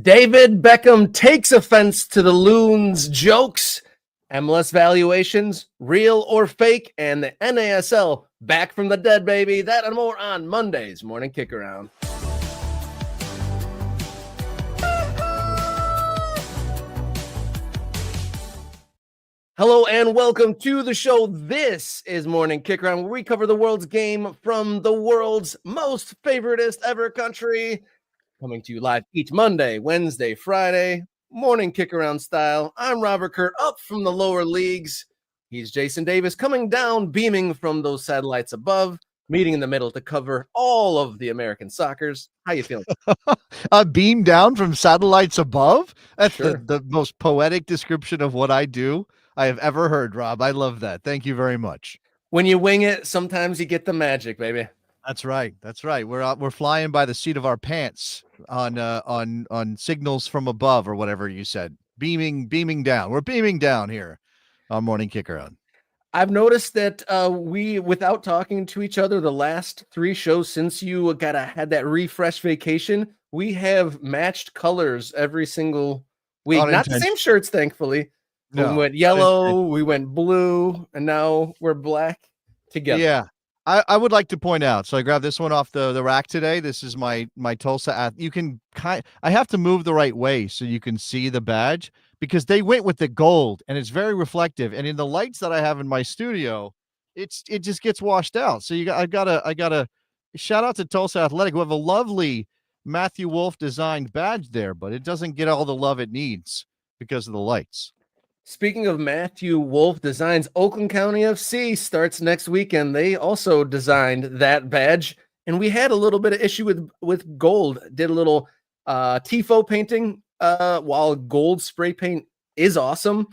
David Beckham takes offense to the Loons' jokes. MLS valuations, real or fake, and the NASL back from the dead, baby. That and more on Monday's Morning Kick Around. Hello and welcome to the show. This is Morning Kick Around, where we cover the world's game from the world's most favoritist ever country. Coming to you live each Monday, Wednesday, Friday, morning kick around style. I'm Robert Kurt, up from the lower leagues. He's Jason Davis, coming down, beaming from those satellites above, meeting in the middle to cover all of the American soccers. How you feeling? Beam down from satellites above? That's Sure. the most poetic description of what I do I have ever heard, Rob. I love that. Thank you very much. When you wing it, sometimes you get the magic, baby. That's right. That's right. We're flying by the seat of our pants on signals from above, or whatever you said. Beaming down. We're beaming down here on Morning Kick Around. I've noticed that we, without talking to each other, the last three shows since you had that refresh vacation, we have matched colors every single week. Not the same shirts, thankfully. No, we went yellow, we went blue, and now we're black together. Yeah. I would like to point out, so I grabbed this one off the rack today. This is my Tulsa. You can I have to move the right way so you can see the badge, because they went with the gold and it's very reflective. And in the lights that I have in my studio, it just gets washed out. So I gotta shout out to Tulsa Athletic, who have a lovely Matthew Wolf designed badge there, but it doesn't get all the love it needs because of the lights. Speaking of Matthew Wolf designs, Oakland County FC starts next weekend. They also designed that badge, and we had a little bit of issue with gold. Did a little tifo painting. While gold spray paint is awesome,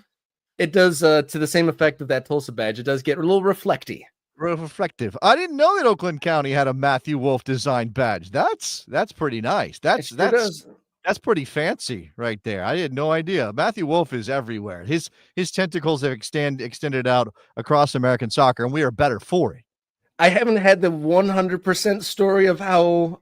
it does to the same effect of that Tulsa badge. It does get a little reflective. Reflective. I didn't know that Oakland County had a Matthew Wolf designed badge. That's pretty nice. That's pretty fancy right there. I had no idea. Matthew Wolf is everywhere. His tentacles have extended out across American soccer, and we are better for it. I haven't had the 100% story of how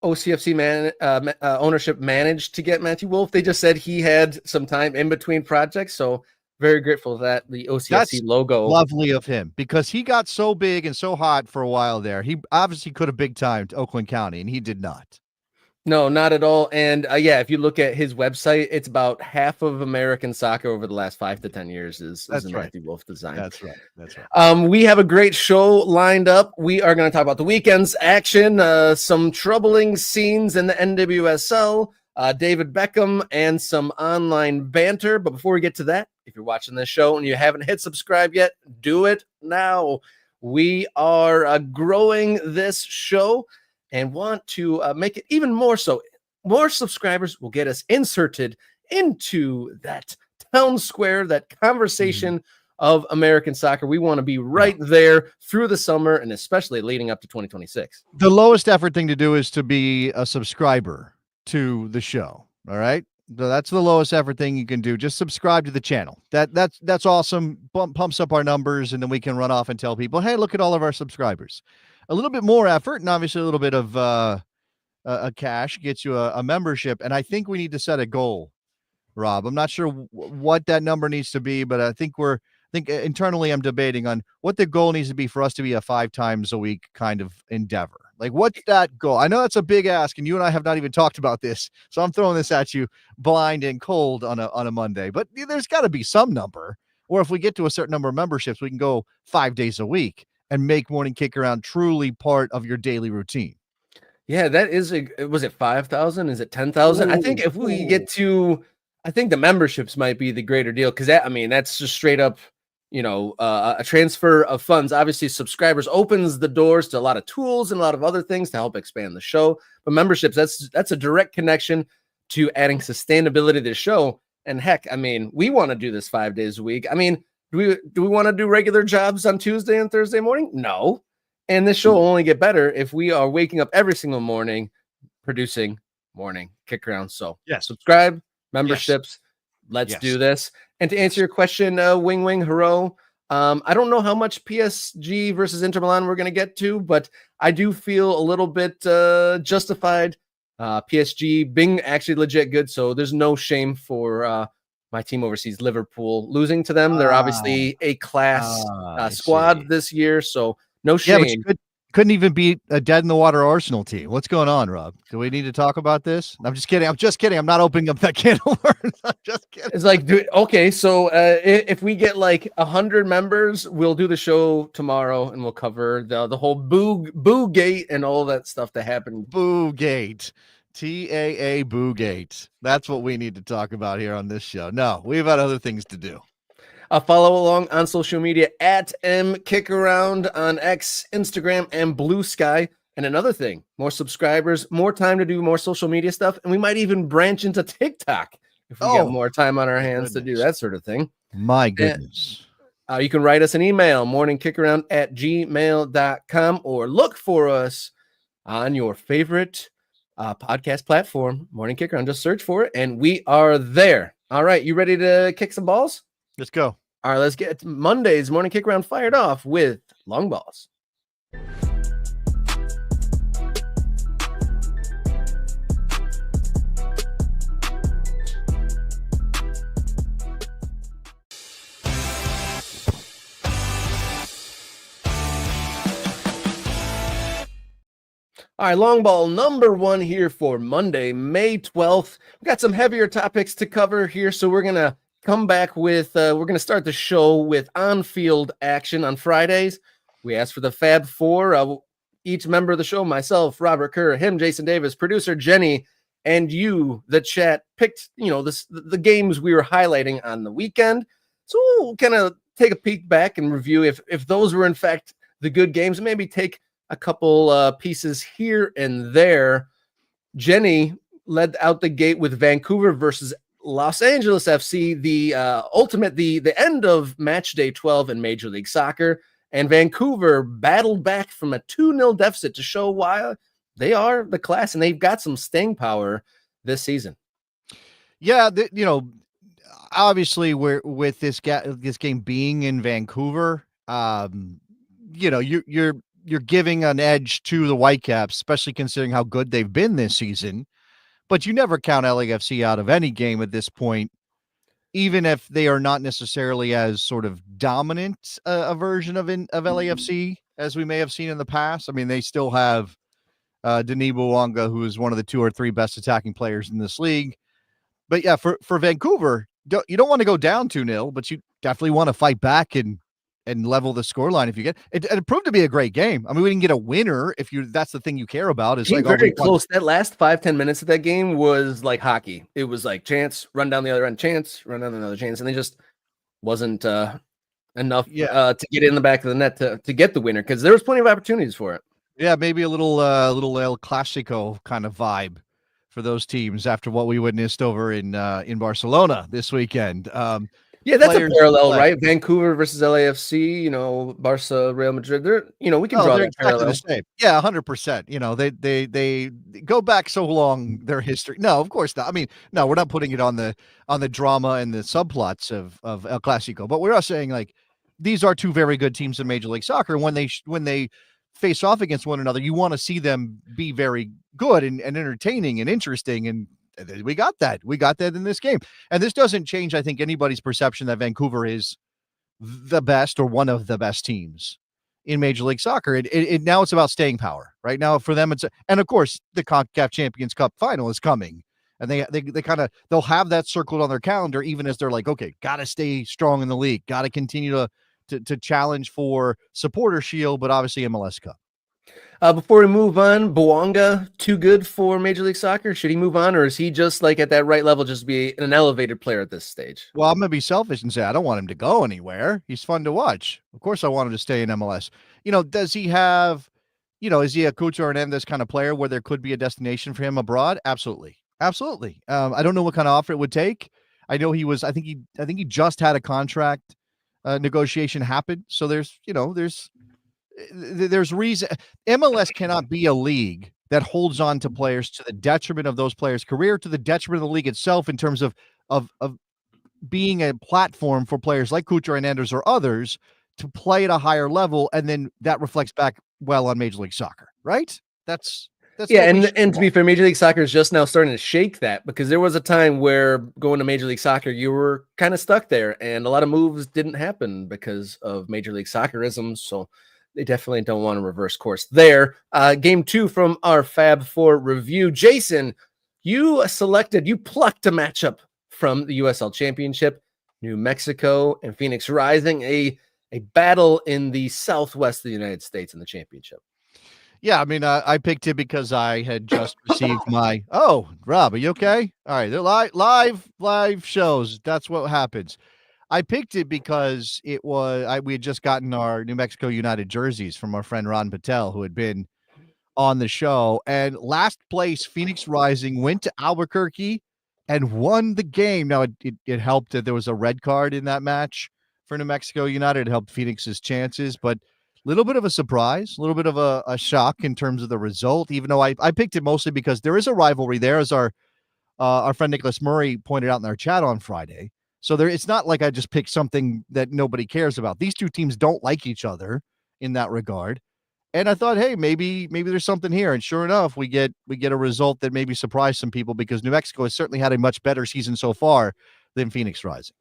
OCFC ownership managed to get Matthew Wolf. They just said he had some time in between projects, so very grateful that the OCFC logo. Lovely of him, because he got so big and so hot for a while there. He obviously could have big timed Oakland County, and he did not. No, not at all. And if you look at his website, it's about half of American soccer over the last 5 to 10 years is a Matthew Wolf design. That's right. We have a great show lined up. We are going to talk about the weekend's action, some troubling scenes in the NWSL, David Beckham, and some online banter. But before we get to that, if you're watching this show and you haven't hit subscribe yet, do it now. We are growing this show and want to make it even more so. More subscribers will get us inserted into that town square, that conversation of American soccer. We want to be right there through the summer, and especially leading up to 2026. The lowest effort thing to do is to be a subscriber to the show. All right. That's the lowest effort thing you can do. Just subscribe to the channel. That's awesome. Pumps up our numbers, and then we can run off and tell people, hey, look at all of our subscribers. A little bit more effort, and obviously a little bit of a cash gets you a membership. And I think we need to set a goal, Rob. I'm not sure what that number needs to be, but I think internally I'm debating on what the goal needs to be for us to be a 5 times a week kind of endeavor. Like, what's that goal? I know that's a big ask, and you and I have not even talked about this, so I'm throwing this at you blind and cold on a Monday. But there's got to be some number, or if we get to a certain number of memberships, we can go 5 days a week and make Morning Kick Around truly part of your daily routine. Yeah, that is was it 5,000? Is it 10,000? I think if we get to, I think the memberships might be the greater deal, because that's just straight up, a transfer of funds. Obviously, subscribers opens the doors to a lot of tools and a lot of other things to help expand the show. But memberships, that's a direct connection to adding sustainability to the show. And heck, we want to do this 5 days a week. Do we want to do regular jobs on Tuesday and Thursday morning? No. And this show will only get better if we are waking up every single morning producing Morning Kick Around. So subscribe, memberships. Let's do this. And to answer your question, Wing Hero, I don't know how much PSG versus Inter Milan we're going to get to, but I do feel a little bit justified PSG being actually legit good. So there's no shame for my team overseas, Liverpool, losing to them. They're obviously a class squad this year, so no shame. Yeah, but you couldn't even beat a dead in the water Arsenal team. What's going on, Rob? Do we need to talk about this? I'm just kidding. I'm not opening up that can of worms. I'm just kidding. It's like, okay, so if we get like 100 members, we'll do the show tomorrow and we'll cover the whole boo gate and all that stuff that happened. Boo gate. TAA Boo Gate. That's what we need to talk about here on this show. No, we've got other things to do. Follow along on social media at MKickaround on X, Instagram, and Blue Sky. And another thing, more subscribers, more time to do more social media stuff, and we might even branch into TikTok if we get more time on our hands to do that sort of thing. My goodness. You can write us an email, morningkickaround@gmail.com, or look for us on your favorite podcast platform, Morning Kick Around. Just search for it, and we are there. All right, you ready to kick some balls? Let's go. All right, let's get Monday's Morning Kick Around fired off with long balls. All right, long ball number one here for Monday, May 12th. We got some heavier topics to cover here, so we're going to come back with, we're going to start the show with on-field action on Fridays. We asked for the Fab Four. Each member of the show, myself, Robert Kerr, him, Jason Davis, producer Jenny, and you, the chat, picked, the games we were highlighting on the weekend. So we'll kind of take a peek back and review if those were in fact the good games, and maybe take a couple pieces here and there. Jenny led out the gate with Vancouver versus Los Angeles FC, the end of match day 12 in Major League Soccer. And Vancouver battled back from a 2-0 deficit to show why they are the class and they've got some staying power this season. Yeah, obviously we're with this game being in Vancouver, you're giving an edge to the Whitecaps, especially considering how good they've been this season. But you never count LAFC out of any game at this point, even if they are not necessarily as sort of dominant a version of LAFC as we may have seen in the past. I mean, they still have Denis Bouanga, who is one of the 2 or 3 best attacking players in this league. But yeah, for Vancouver, you don't want to go down 2-0, but you definitely want to fight back and level the scoreline if you get it. It proved to be a great game. I mean, we didn't get a winner that's the thing you care about. Is like very close. That last 5-10 minutes of that game was like hockey. It was like chance, run down the other end, chance, run down another chance, and they just wasn't enough to get in the back of the net to get the winner, because there was plenty of opportunities for it. Yeah, maybe a little El Clasico kind of vibe for those teams after what we witnessed over in Barcelona this weekend. Yeah, that's a parallel, right? Vancouver versus LAFC, Barca, Real Madrid. We can draw that parallel. The same. Yeah, 100%. They go back so long, their history. No, of course not. I mean, no, we're not putting it on the drama and the subplots of El Clasico, but we're saying like these are 2 very good teams in Major League Soccer. When they face off against one another, you want to see them be very good and entertaining and interesting, and we got that. We got that in this game. And this doesn't change, I think, anybody's perception that Vancouver is the best or one of the best teams in Major League Soccer. Now it's about staying power. Right now for them, and of course the CONCACAF Champions Cup final is coming, and they'll have that circled on their calendar, even as they're like, okay, got to stay strong in the league, got to continue to challenge for supporter shield, but obviously MLS Cup. Before we move on, Bouanga, too good for Major League Soccer? Should he move on, or is he just like at that right level, just be an elevated player at this stage? Well, I'm going to be selfish and say I don't want him to go anywhere. He's fun to watch. Of course, I want him to stay in MLS. Does he have, is he a Cucho Hernandez kind of player where there could be a destination for him abroad? Absolutely. Absolutely. I don't know what kind of offer it would take. I know I think he just had a contract negotiation happen. So there's reason. MLS cannot be a league that holds on to players to the detriment of those players' career, to the detriment of the league itself, in terms of being a platform for players like Cucho Hernandez or others to play at a higher level, and then that reflects back well on Major League Soccer, right? That's Yeah, totally and to be fair, Major League Soccer is just now starting to shake that, because there was a time where going to Major League Soccer, you were kind of stuck there, and a lot of moves didn't happen because of Major League Soccerism. So they definitely don't want to reverse course there. Game 2 from our Fab 4 review. Jason, you plucked a matchup from the USL Championship, New Mexico and Phoenix Rising, a battle in the Southwest of the United States in the championship. Yeah, I mean, I picked it because I had just received my. Oh, Rob, are you okay? All right, they're live shows. That's what happens. I picked it because we had just gotten our New Mexico United jerseys from our friend Ron Patel, who had been on the show. And last place, Phoenix Rising, went to Albuquerque and won the game. Now, it helped that there was a red card in that match for New Mexico United. It helped Phoenix's chances, but a little bit of a surprise, a little bit of a shock in terms of the result, even though I picked it mostly because there is a rivalry there, as our friend Nicholas Murray pointed out in our chat on Friday. So it's not like I just picked something that nobody cares about. These two teams don't like each other in that regard. And I thought, hey, maybe there's something here. And sure enough, we get a result that maybe surprised some people, because New Mexico has certainly had a much better season so far than Phoenix Rising.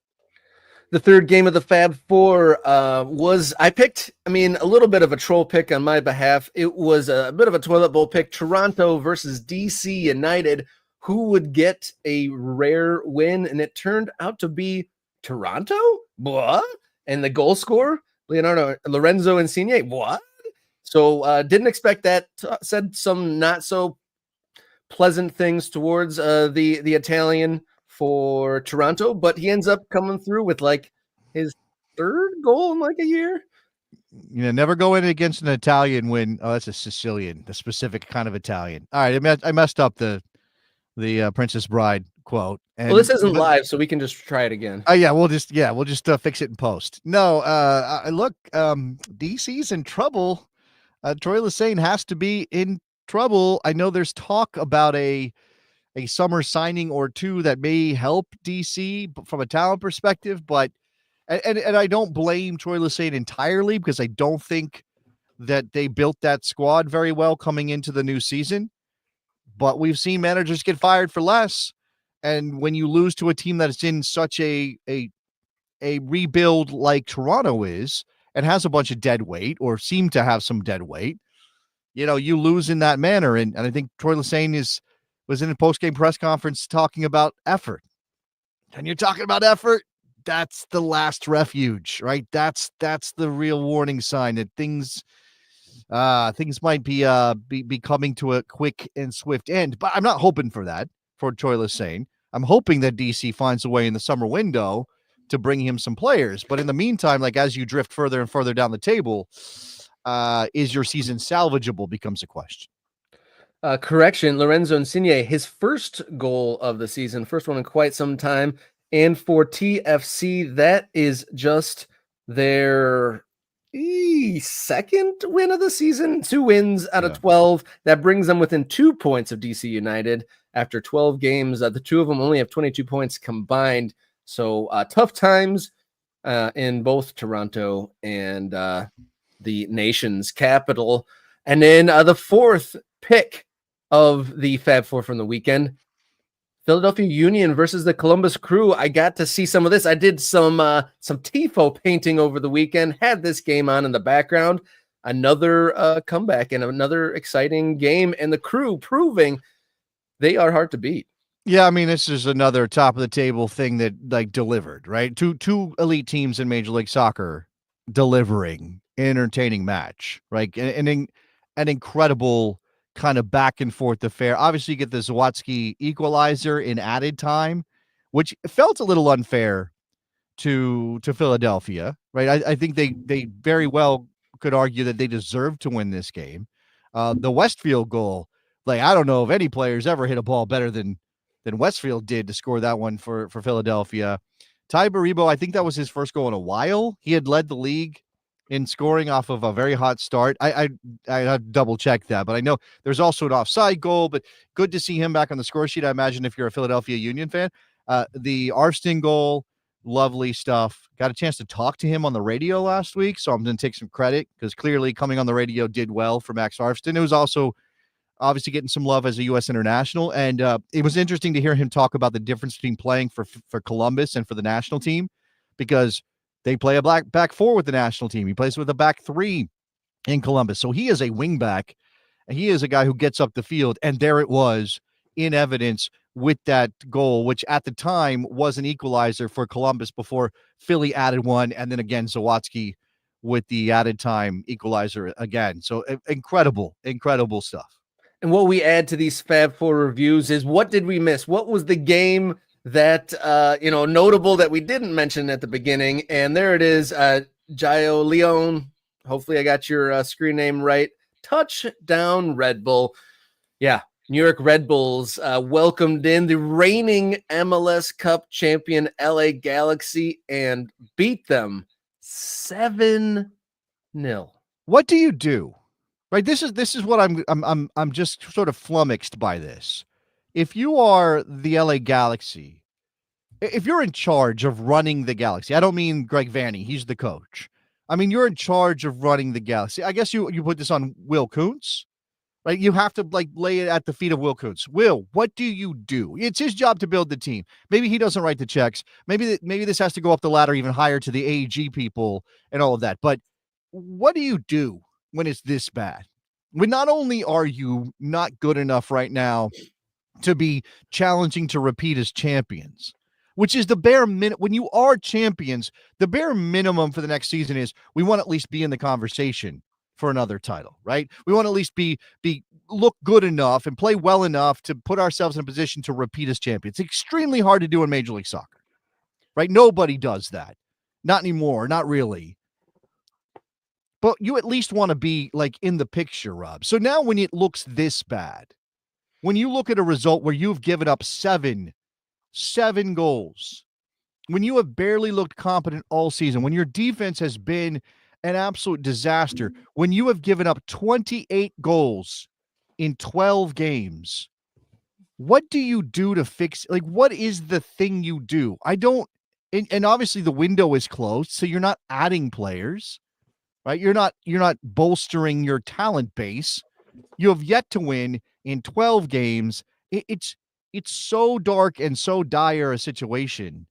The third game of the Fab Four I picked, a little bit of a troll pick on my behalf. It was a bit of a toilet bowl pick. Toronto versus DC United. Who would get a rare win? And it turned out to be Toronto? What? And the goal scorer, Lorenzo Insigne? What? So didn't expect that. Said some not so pleasant things towards the Italian for Toronto, but he ends up coming through with like his third goal in like a year. Never go in against an Italian when that's a Sicilian, the specific kind of Italian. All right, I messed up the Princess Bride quote. Well, this isn't live, so we can just try it again. We'll just fix it in post. No, look, DC's in trouble. Troy Lesesne has to be in trouble. I know there's talk about a summer signing or two that may help DC from a talent perspective, but and I don't blame Troy Lesesne entirely, because I don't think that they built that squad very well coming into the new season. But we've seen managers get fired for less, and when you lose to a team that is in such a rebuild like Toronto is, and has a bunch of dead weight, or seem to have some dead weight, you lose in that manner. And I think Troy Lesesne was in a post-game press conference talking about effort. And you're talking about effort, that's the last refuge, right? That's the real warning sign that things might be coming to a quick and swift end. But I'm not hoping for that for Troy Lesesne. I'm hoping that DC finds a way in the summer window to bring him some players. But in the meantime, like as you drift further and further down the table, is your season salvageable becomes a question. Correction, Lorenzo Insigne, his first goal of the season, first one in quite some time. And for TFC, that is just their second win of the season, 2 wins out of 12. That brings them within 2 points of DC United after 12 games. The two of them only have 22 points combined. So tough times in both Toronto and the nation's capital. And then the fourth pick of the Fab Four from the weekend, Philadelphia Union versus the Columbus Crew. I got to see some of this. I did some tifo painting over the weekend, had this game on in the background. Another comeback and another exciting game, and the Crew proving they are hard to beat. Yeah, this is another top of the table thing that like delivered, right? Two elite teams in Major League Soccer delivering an entertaining match, right? An incredible kind of back and forth affair. Obviously, you get the Zawadzki equalizer in added time, which felt a little unfair to Philadelphia, right? I think they very well could argue that they deserved to win this game. The Westfield goal, like I don't know if any players ever hit a ball better than Westfield did to score that one for Philadelphia. Ty Baribo, I think that was his first goal in a while. He had led the league in scoring off of a very hot start. I double check that, but I know there's also an offside goal, but good to see him back on the score sheet. I imagine if you're a Philadelphia Union fan, the Arston goal, lovely stuff. Got a chance to talk to him on the radio last week, so I'm going to take some credit because clearly coming on the radio did well for Max Arston. It was also obviously getting some love as a U.S. international. And it was interesting to hear him talk about the difference between playing for Columbus and for the national team, because they play a back four with the national team. He plays with a back three in Columbus. So he is a wing back, and he is a guy who gets up the field. And there it was in evidence with that goal, which at the time was an equalizer for Columbus before Philly added one. And then again, Zawadzki with the added time equalizer again. So incredible stuff. And what we add to these Fab Four reviews is, what did we miss? What was the game that, notable that we didn't mention at the beginning? And there it is. Jaio Leon. Hopefully I got your screen name right. Touchdown Red Bull. Yeah. New York Red Bulls welcomed in the reigning MLS Cup champion LA Galaxy and beat them 7-0. What do you do? Right? This is what I'm just sort of flummoxed by this. If you are the LA Galaxy, if you're in charge of running the Galaxy, I don't mean Greg Vanney, he's the coach. I mean, you're in charge of running the Galaxy. I guess you put this on Will Kuntz. Right? You have to lay it at the feet of Will Kuntz. Will, what do you do? It's his job to build the team. Maybe he doesn't write the checks. Maybe this has to go up the ladder even higher to the AEG people and all of that. But what do you do when it's this bad? When not only are you not good enough right now to be challenging to repeat as champions, which is the bare minimum. When you are champions, the bare minimum for the next season is we want to at least be in the conversation for another title, right? We want to at least be look good enough and play well enough to put ourselves in a position to repeat as champions. It's extremely hard to do in Major League Soccer, right? Nobody does that. Not anymore, not really. But you at least want to be in the picture, Rob. So now when it looks this bad, when you look at a result where you've given up seven goals, when you have barely looked competent all season, when your defense has been an absolute disaster, when you have given up 28 goals in 12 games, what do you do to fix? What is the thing you do? And obviously the window is closed, so you're not adding players, right? You're not bolstering your talent base. You have yet to win in 12 games. It's so dark and so dire a situation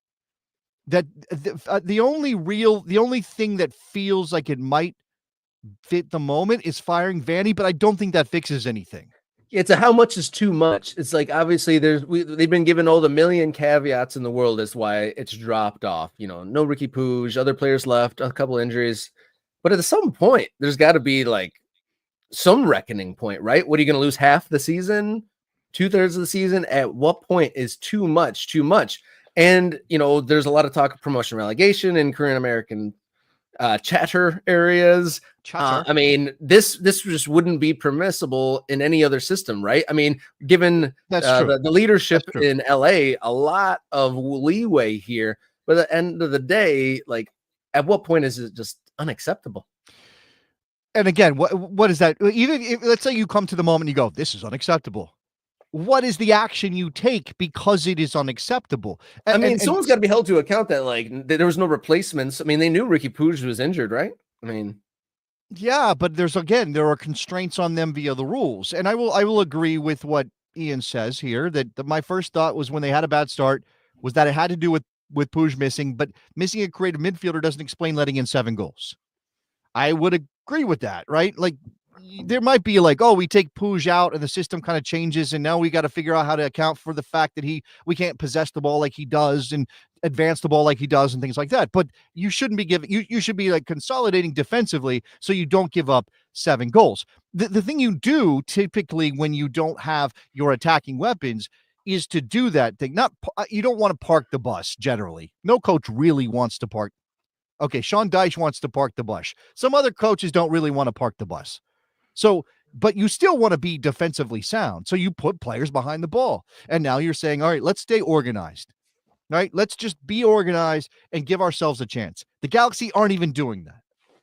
that the only thing that feels like it might fit the moment is firing Vanney, but I don't think that fixes anything. It's how much is too much. It's obviously they've been given all the million caveats in the world as why it's dropped off. No Ricky Puig, other players left, a couple injuries, but at some point there's got to be some reckoning point, right? What are you going to lose half the season, 2/3 of the season? At what point is too much? And, there's a lot of talk of promotion relegation in Korean American chatter areas. I mean, this just wouldn't be permissible in any other system, right? I mean, given the leadership in LA, a lot of leeway here. But at the end of the day, at what point is it just unacceptable? And again, what is that? Even if, let's say you come to the moment and you go, this is unacceptable. What is the action you take because it is unacceptable? Someone's got to be held to account that there was no replacements. I mean, they knew Ricky Puig was injured, right? Yeah, but there are constraints on them via the rules. And I will agree with what Ian says here, that my first thought was when they had a bad start was that it had to do with Puig missing, but missing a creative midfielder doesn't explain letting in 7 goals. I would agree with that, right? There might be we take Puig out and the system kind of changes, and now we got to figure out how to account for the fact that we can't possess the ball like he does and advance the ball like he does and things like that. But you shouldn't be you should be consolidating defensively so you don't give up 7 goals. The thing you do typically when you don't have your attacking weapons is to do that thing. You don't want to park the bus generally. No coach really wants to park. Okay, Sean Dyche wants to park the bus. Some other coaches don't really want to park the bus. So, but you still want to be defensively sound. So you put players behind the ball. And now you're saying, all right, let's stay organized. Right? Let's just be organized and give ourselves a chance. The Galaxy aren't even doing that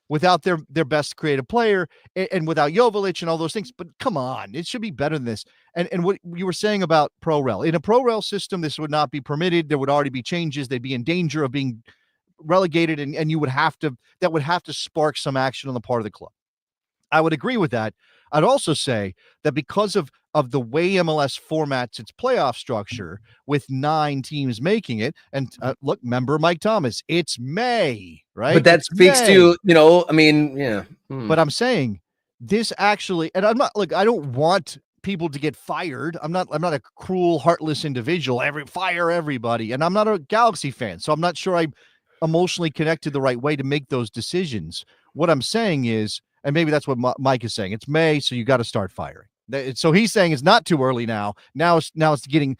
without their best creative player and without Jovic and all those things. But come on, it should be better than this. And what you were saying about Pro-Rel. In a Pro-Rel system, this would not be permitted. There would already be changes. They'd be in danger of being relegated, and that would have to spark some action on the part of the club. I would agree with that. I'd also say that because of the way MLS formats its playoff structure, with 9 teams making it, and look, remember Mike Thomas, it's May, right? But that It's speaks May. to, you know, I mean, yeah. But I'm saying this actually, and I'm not, look, I don't want people to get fired. I'm not a cruel, heartless individual. Fire everybody. And I'm not a Galaxy fan, so I'm not sure I'm emotionally connected the right way to make those decisions. What I'm saying is, and maybe that's what Mike is saying, it's May, so you got to start firing. So he's saying it's not too early now. Now it's getting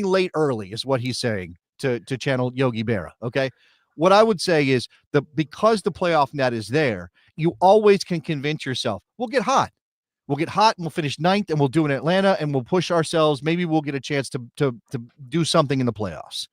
late early, is what he's saying, to channel Yogi Berra. Okay. What I would say is because the playoff net is there, you always can convince yourself, we'll get hot. We'll get hot and we'll finish 9th and we'll do it in Atlanta and we'll push ourselves. Maybe we'll get a chance to do something in the playoffs,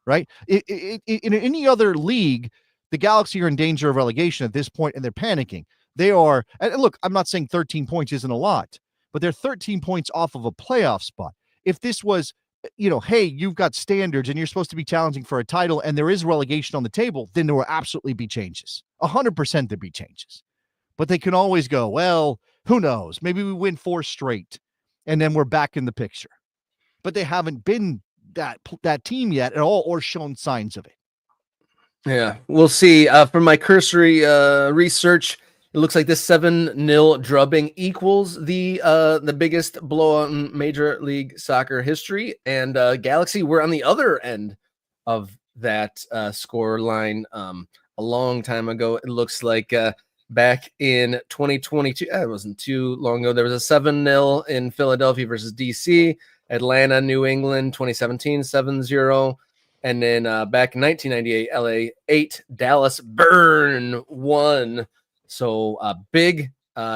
right? In any other league, the Galaxy are in danger of relegation at this point and they're panicking. They are, and look, I'm not saying 13 points isn't a lot, but they're 13 points off of a playoff spot. If this was, hey, you've got standards and you're supposed to be challenging for a title and there is relegation on the table, then there will absolutely be changes. 100% there'd be changes. But they can always go, well, who knows? Maybe we win 4 straight and then we're back in the picture. But they haven't been that team yet at all or shown signs of it. Yeah, we'll see. From my cursory research, it looks like this 7-0 drubbing equals the biggest blowout in Major League Soccer history. And Galaxy were on the other end of that score line a long time ago. It looks like back in 2022, it wasn't too long ago, there was a 7-0 in Philadelphia versus DC, Atlanta, New England, 2017, 7-0. And then back in 1998, LA 8, Dallas burn 1. So a big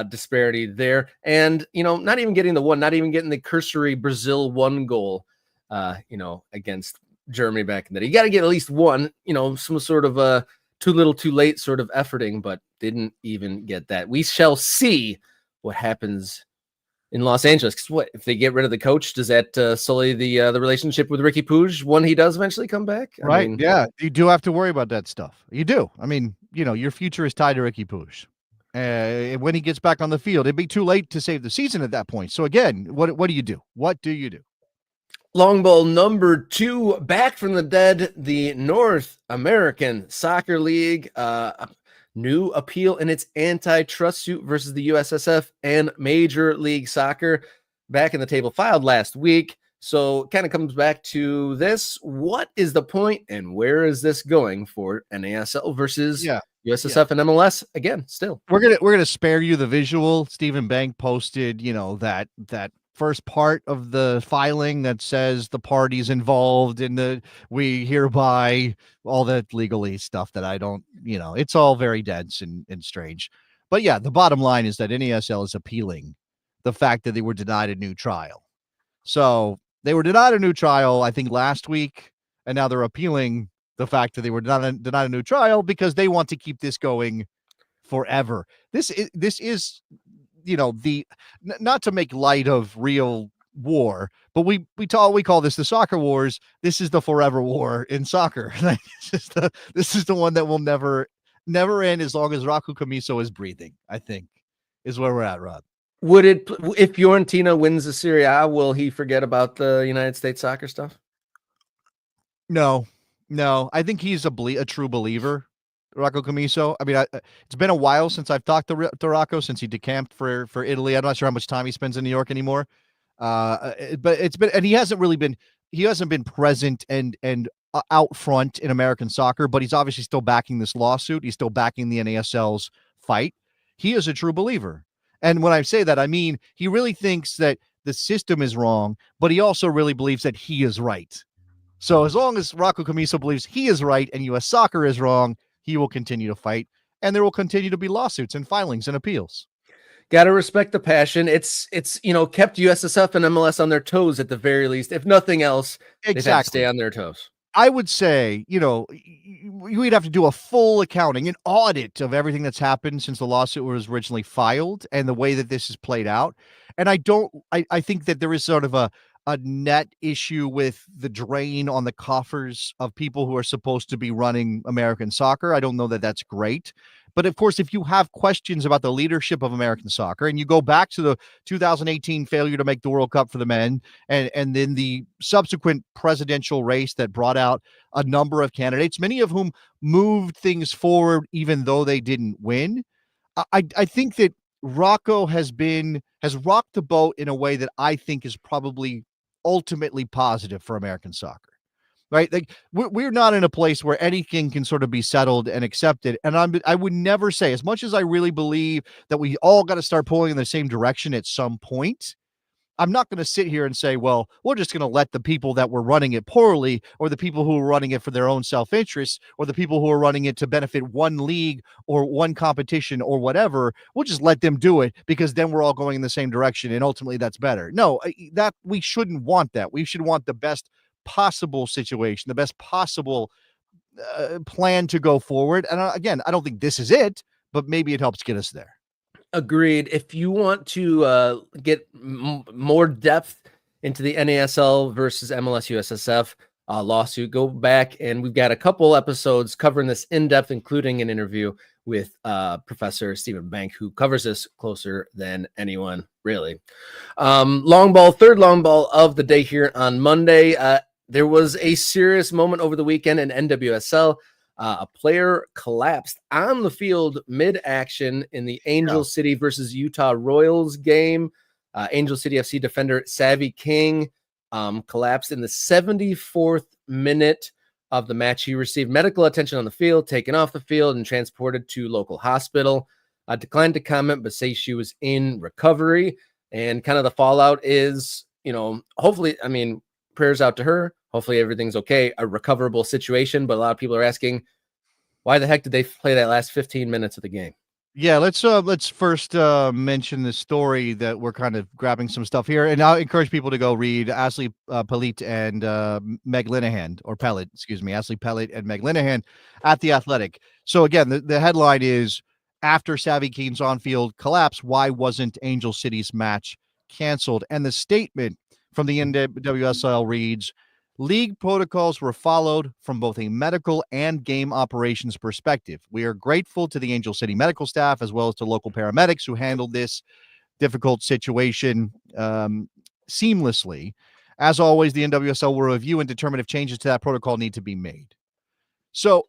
disparity there. And, not even getting the one, not even getting the cursory Brazil 1 goal, against Germany back in the day. You got to get at least one, some sort of a too little, too late sort of efforting, but didn't even get that. We shall see what happens in Los Angeles. Because what if they get rid of the coach? Does that sully the relationship with Ricky Puig when he does eventually come back? Right. Yeah, you do have to worry about that stuff. You do. I mean, your future is tied to Ricky Puig. When he gets back on the field, it'd be too late to save the season at that point. So again, what do you do? What do you do? Long ball number 2, back from the dead, the North American Soccer League. New appeal in its antitrust suit versus the USSF and Major League Soccer. Back in the table, filed last week. So it kind of comes back to this. What is the point and where is this going for NASL versus USSF and MLS? Again, still. We're gonna spare you the visual. Stephen Bank posted, that first part of the filing that says the parties involved in we hereby, all that legalese stuff that I don't, it's all very dense and strange. But yeah, the bottom line is that NASL is appealing the fact that they were denied a new trial. So they were denied a new trial, I think, last week, and now they're appealing the fact that they were denied a new trial because they want to keep this going forever. This is not to make light of real war, but we call this the soccer wars. This is the forever war in soccer. This is the one that will never end as long as Raku Kamiso is breathing, I think, is where we're at, Rob. Would it, if Fiorentina wins the Serie A, will he forget about the United States soccer stuff? No, I think he's a true believer, Rocco Camiso. I mean, it's been a while since I've talked to Rocco, since he decamped for Italy. I'm not sure how much time he spends in New York anymore. But it's been, and he hasn't been present and out front in American soccer, but he's obviously still backing this lawsuit. He's still backing the NASL's fight. He is a true believer. And when I say that, I mean, he really thinks that the system is wrong, but he also really believes that he is right. So as long as Rocco Camiso believes he is right and U.S. soccer is wrong, he will continue to fight, and there will continue to be lawsuits and filings and appeals. Got to respect the passion. It's kept USSF and MLS on their toes at the very least. If nothing else, they've had to stay on their toes. I would say, we'd have to do a full accounting, an audit of everything that's happened since the lawsuit was originally filed and the way that this is played out. And I think that there is sort of a net issue with the drain on the coffers of people who are supposed to be running American soccer. I don't know that that's great, But of course, if you have questions about the leadership of American soccer, and you go back to the 2018 failure to make the World Cup for the men, and then the subsequent presidential race that brought out a number of candidates, many of whom moved things forward even though they didn't win, I think that Rocco has rocked the boat in a way that I think is probably ultimately positive for American soccer. Right? Like we're not in a place where anything can sort of be settled and accepted. And I would never say, as much as I really believe that we all got to start pulling in the same direction at some point, I'm not going to sit here and say, well, we're just going to let the people that were running it poorly, or the people who are running it for their own self-interest, or the people who are running it to benefit one league or one competition or whatever, we'll just let them do it because then we're all going in the same direction and ultimately that's better. No, that we shouldn't want that. We should want the best possible situation, the best possible plan to go forward. And again, I don't think this is it, but maybe it helps get us there. Agreed. If you want to get more depth into the NASL versus MLS USSF lawsuit, go back and we've got a couple episodes covering this in depth, including an interview with Professor Stephen Bank, who covers this closer than anyone, really. Long ball, third long ball of the day here on Monday. There was a serious moment over the weekend in NWSL. A player collapsed on the field mid-action in the Angel City versus Utah Royals game. Angel City FC defender SAVY King collapsed in the 74th minute of the match. He received medical attention on the field, taken off the field, and transported to local hospital. Declined to comment, but say she was in recovery. And kind of the fallout is, hopefully, prayers out to her. Hopefully everything's okay, a recoverable situation. But a lot of people are asking, why the heck did they play that last 15 minutes of the game? Yeah, let's first mention the story that we're kind of grabbing some stuff here, and I'll encourage people to go read Ashley Pellet and Meg Linehan, or Pellet, excuse me, Ashley Pellet and Meg Linehan at The Athletic. So again, the headline is, after SAVY King's on-field collapse, why wasn't Angel City's match canceled? And the statement from the NWSL reads, league protocols were followed from both a medical and game operations perspective. We are grateful to the Angel City medical staff as well as to local paramedics who handled this difficult situation seamlessly. As always, the NWSL will review and determine if changes to that protocol need to be made. So,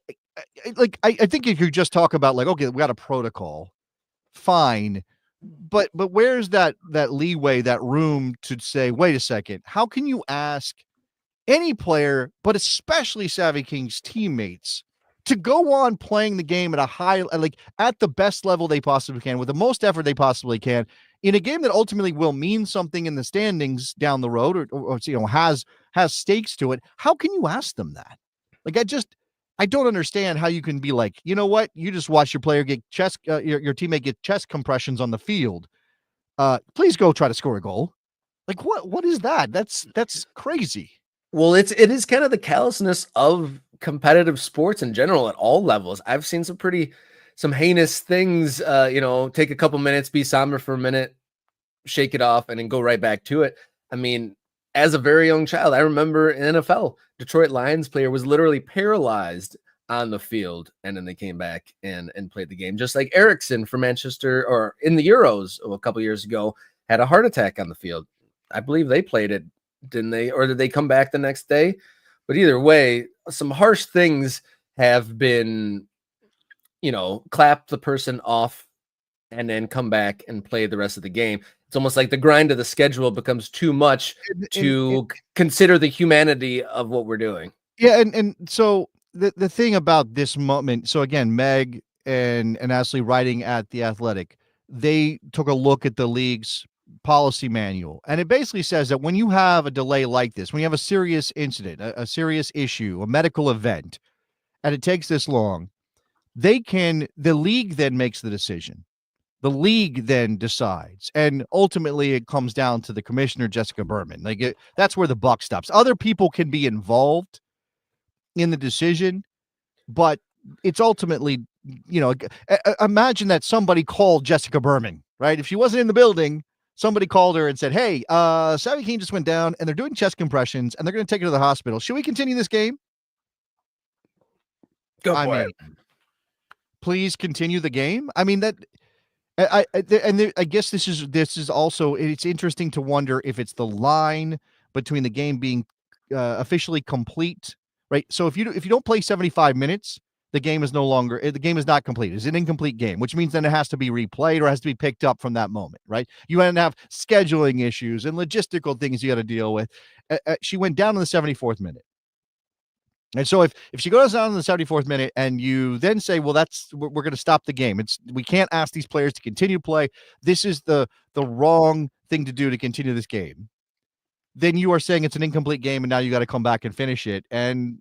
I think if you just talk about okay, we got a protocol, fine. But where's that leeway, that room to say, wait a second, how can you ask any player, but especially SAVY King's teammates, to go on playing the game at a high, at the best level they possibly can, with the most effort they possibly can, in a game that ultimately will mean something in the standings down the road, or has stakes to it? How can you ask them that? I don't understand how you can be like, you know what? You just watch your player get your teammate get chest compressions on the field. Please go try to score a goal. What is that? That's crazy. Well, it is kind of the callousness of competitive sports in general at all levels. I've seen some heinous things, take a couple minutes, be somber for a minute, shake it off, and then go right back to it. As a very young child, I remember in NFL, Detroit Lions player was literally paralyzed on the field, and then they came back and played the game. Just like Eriksson from Manchester, or in the Euros a couple years ago, had a heart attack on the field. I believe they played it, didn't they? Or did they come back the next day? But either way, some harsh things have been, clap the person off and then come back and play the rest of the game. It's almost like the grind of the schedule becomes too much to consider the humanity of what we're doing. Yeah. And so the thing about this moment, so again, Meg and Ashley writing at The Athletic, they took a look at the league's policy manual, and it basically says that when you have a delay like this, when you have a serious incident, a serious issue, a medical event, and it takes this long, the league then makes the decision. The league then decides, and ultimately it comes down to the commissioner, Jessica Berman. That's where the buck stops. Other people can be involved in the decision, but it's ultimately, imagine that somebody called Jessica Berman, right? If she wasn't in the building, somebody called her and said, hey, SAVY King just went down and they're doing chest compressions and they're going to take her to the hospital. Should we continue this game? Go for it. please continue the game. I mean, that I guess this is also, it's interesting to wonder if it's the line between the game being officially complete, right? So if you don't play 75 minutes, the game is no longer, the game is not complete. It's an incomplete game, which means then it has to be replayed or has to be picked up from that moment, right? You end up have scheduling issues and logistical things you got to deal with. She went down in the 74th minute. And so if she goes down in the 74th minute and you then say, well, we're going to stop the game. We can't ask these players to continue play. This is the wrong thing to do to continue this game. Then you are saying it's an incomplete game and now you got to come back and finish it. And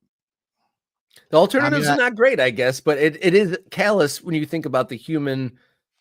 the alternatives are not great, I guess, but it is callous when you think about the human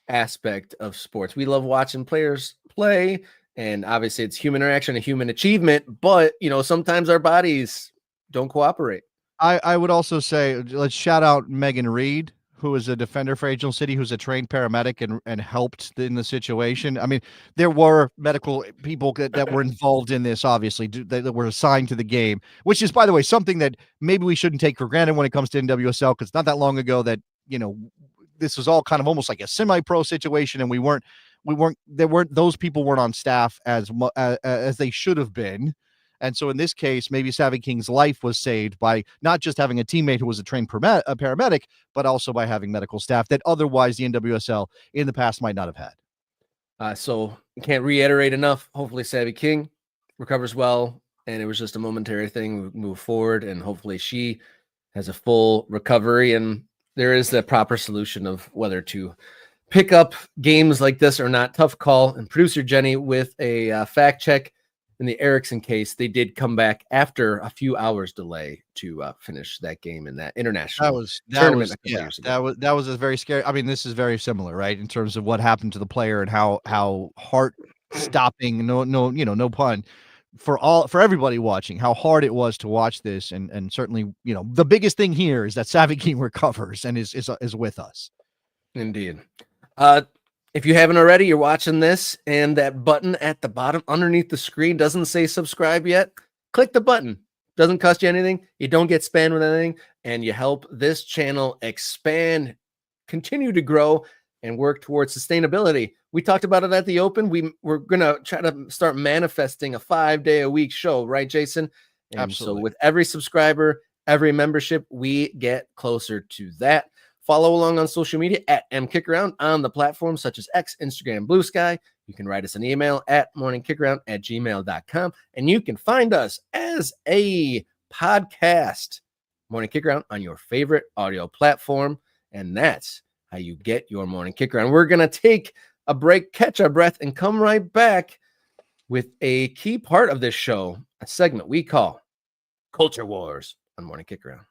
aspect of sports. We love watching players play, and obviously it's human interaction and human achievement, but sometimes our bodies don't cooperate. I would also say, let's shout out Megan Reed, who is a defender for Angel City, who's a trained paramedic and helped in the situation. I mean, there were medical people that were involved in this, obviously, that were assigned to the game, which is, by the way, something that maybe we shouldn't take for granted when it comes to NWSL, because it's not that long ago that, this was all kind of almost like a semi-pro situation, and those people weren't on staff as they should have been. And so in this case, maybe SAVY King's life was saved by not just having a teammate who was a trained paramedic, but also by having medical staff that otherwise the NWSL in the past might not have had. So can't reiterate enough. Hopefully SAVY King recovers well, and it was just a momentary thing. We move forward, and hopefully she has a full recovery, and there is the proper solution of whether to pick up games like this or not. Tough call. And producer Jenny with a fact check. In the Erickson case, they did come back after a few hours delay to finish that game in that international tournament. That was a very scary. I mean, this is very similar, right, in terms of what happened to the player and how heart stopping. No pun. For everybody watching, how hard it was to watch this, and certainly the biggest thing here is that SAVY King recovers and is with us. Indeed. If you haven't already, you're watching this, and that button at the bottom underneath the screen doesn't say subscribe yet, click the button. Doesn't cost you anything. You don't get spammed with anything, and you help this channel expand, continue to grow, and work towards sustainability. We talked about it at the open. We're going to try to start manifesting a 5-day-a-week show, right, Jason? And absolutely. So with every subscriber, every membership, we get closer to that. Follow along on social media at MKickaround on the platforms such as X, Instagram, Blue Sky. You can write us an email at morningkickaround@gmail.com. And you can find us as a podcast, Morning Kickaround, on your favorite audio platform. And that's how you get your Morning Kickaround. We're going to take a break, catch our breath, and come right back with a key part of this show, a segment we call Culture Wars on Morning Kickaround.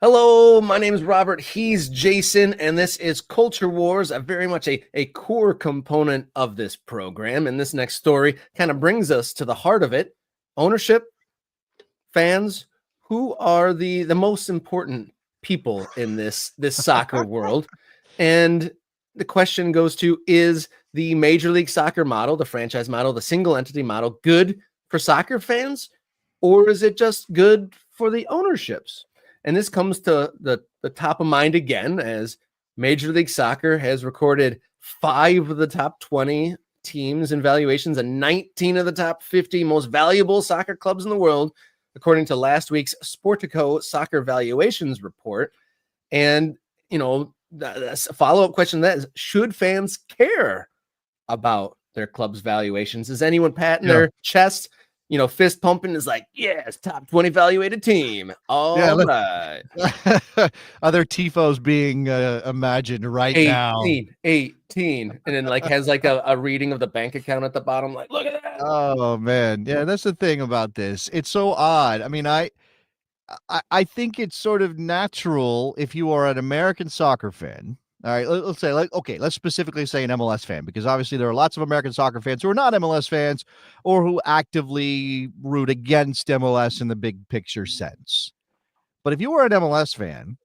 Hello, my name is Robert. He's Jason, and this is Culture Wars, very much a core component of this program. And this next story kind of brings us to the heart of it. Ownership, fans, who are the most important people in this soccer world? And the question goes to, is the Major League Soccer model, the franchise model, the single entity model, good for soccer fans? Or is it just good for the ownerships? And this comes to the top of mind again, as Major League Soccer has recorded 5 of the top 20 teams and valuations and 19 of the top 50 most valuable soccer clubs in the world, according to last week's Sportico Soccer Valuations report. And, a follow-up question to that is, should fans care about their club's valuations? Is anyone patting their chest, fist pumping, is like, yes, top 20 valuated team. All right. Other tifos being imagined right 18, now. 18. And then has a reading of the bank account at the bottom. Like, look at that. Oh man. Yeah. That's the thing about this. It's so odd. I mean, I think it's sort of natural if you are an American soccer fan All right, let's say, let's specifically say an MLS fan, because obviously there are lots of American soccer fans who are not MLS fans or who actively root against MLS in the big picture sense. But if you were an MLS fan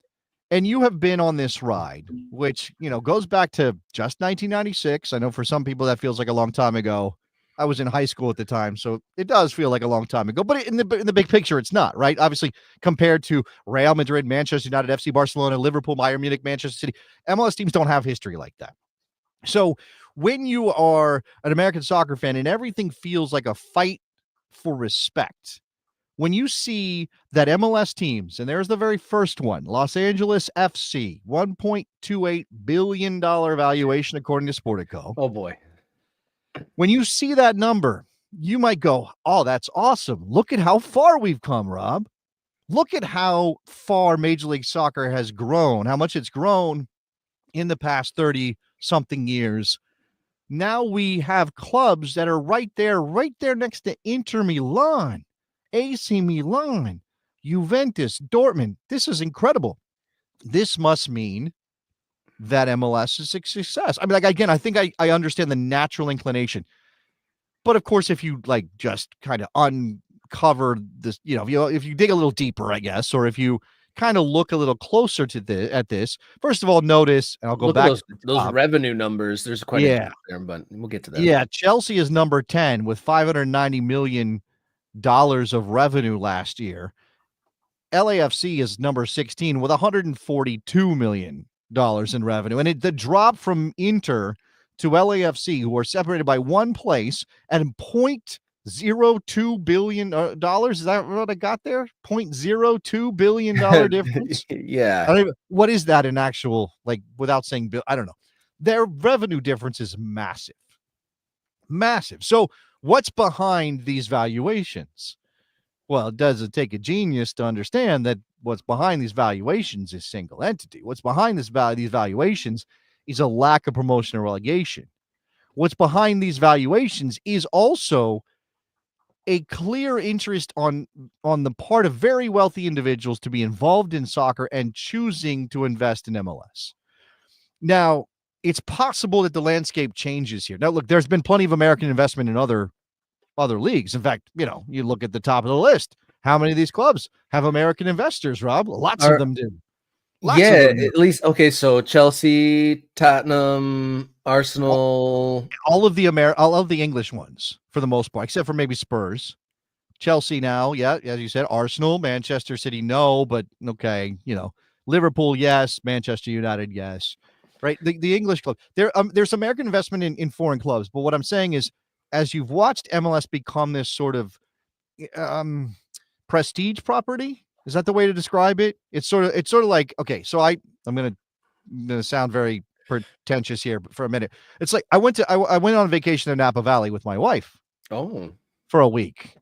and you have been on this ride, which, goes back to just 1996, I know for some people that feels like a long time ago. I was in high school at the time, so it does feel like a long time ago. But in the big picture, it's not, right? Obviously, compared to Real Madrid, Manchester United, FC Barcelona, Liverpool, Bayern Munich, Manchester City, MLS teams don't have history like that. So when you are an American soccer fan and everything feels like a fight for respect, when you see that MLS teams, and there's the very first one, Los Angeles FC, $1.28 billion valuation according to Sportico. Oh boy. When you see that number, you might go, oh, that's awesome. Look at how far we've come, Rob. Look at how far Major League Soccer has grown, how much it's grown in the past 30-something years. Now we have clubs that are right there next to Inter Milan, AC Milan, Juventus, Dortmund. This is incredible. This must mean that MLS is a success. I mean, again, I think I understand the natural inclination. But of course, if you just kind of uncover this, if you dig a little deeper, I guess, or if you kind of look a little closer to at this, first of all, notice, and I'll go back to those revenue numbers. There's quite a bit there, but we'll get to that. Yeah, Chelsea is number 10 with $590 million of revenue last year. LAFC is number 16 with $142 million in revenue. And the drop from Inter to LAFC, who are separated by one place, and $0.02 billion. Is that what I got there? $0.02 billion difference? Yeah. What is that in actual, without saying bill? I don't know. Their revenue difference is massive. Massive. So what's behind these valuations? Well, it doesn't take a genius to understand that what's behind these valuations is single entity. What's behind these valuations is a lack of promotion or relegation. What's behind these valuations is also a clear interest on the part of very wealthy individuals to be involved in soccer and choosing to invest in MLS. Now, it's possible that the landscape changes here. Now, look, there's been plenty of American investment in other leagues. In fact, you look at the top of the list. How many of these clubs have American investors, Rob? Lots of them do. At least. Okay, so Chelsea, Tottenham, Arsenal, all of the English ones for the most part, except for maybe Spurs. Chelsea now, yeah, as you said. Arsenal, Manchester City, no, but okay, Liverpool, yes. Manchester United, yes. Right, the English club. There's American investment in foreign clubs, but what I'm saying is, as you've watched MLS become this sort of prestige property, is that the way to describe it? It's sort of like, okay, so I'm gonna sound very pretentious here for a minute. It's like I went on vacation in Napa Valley with my wife. Oh, for a week,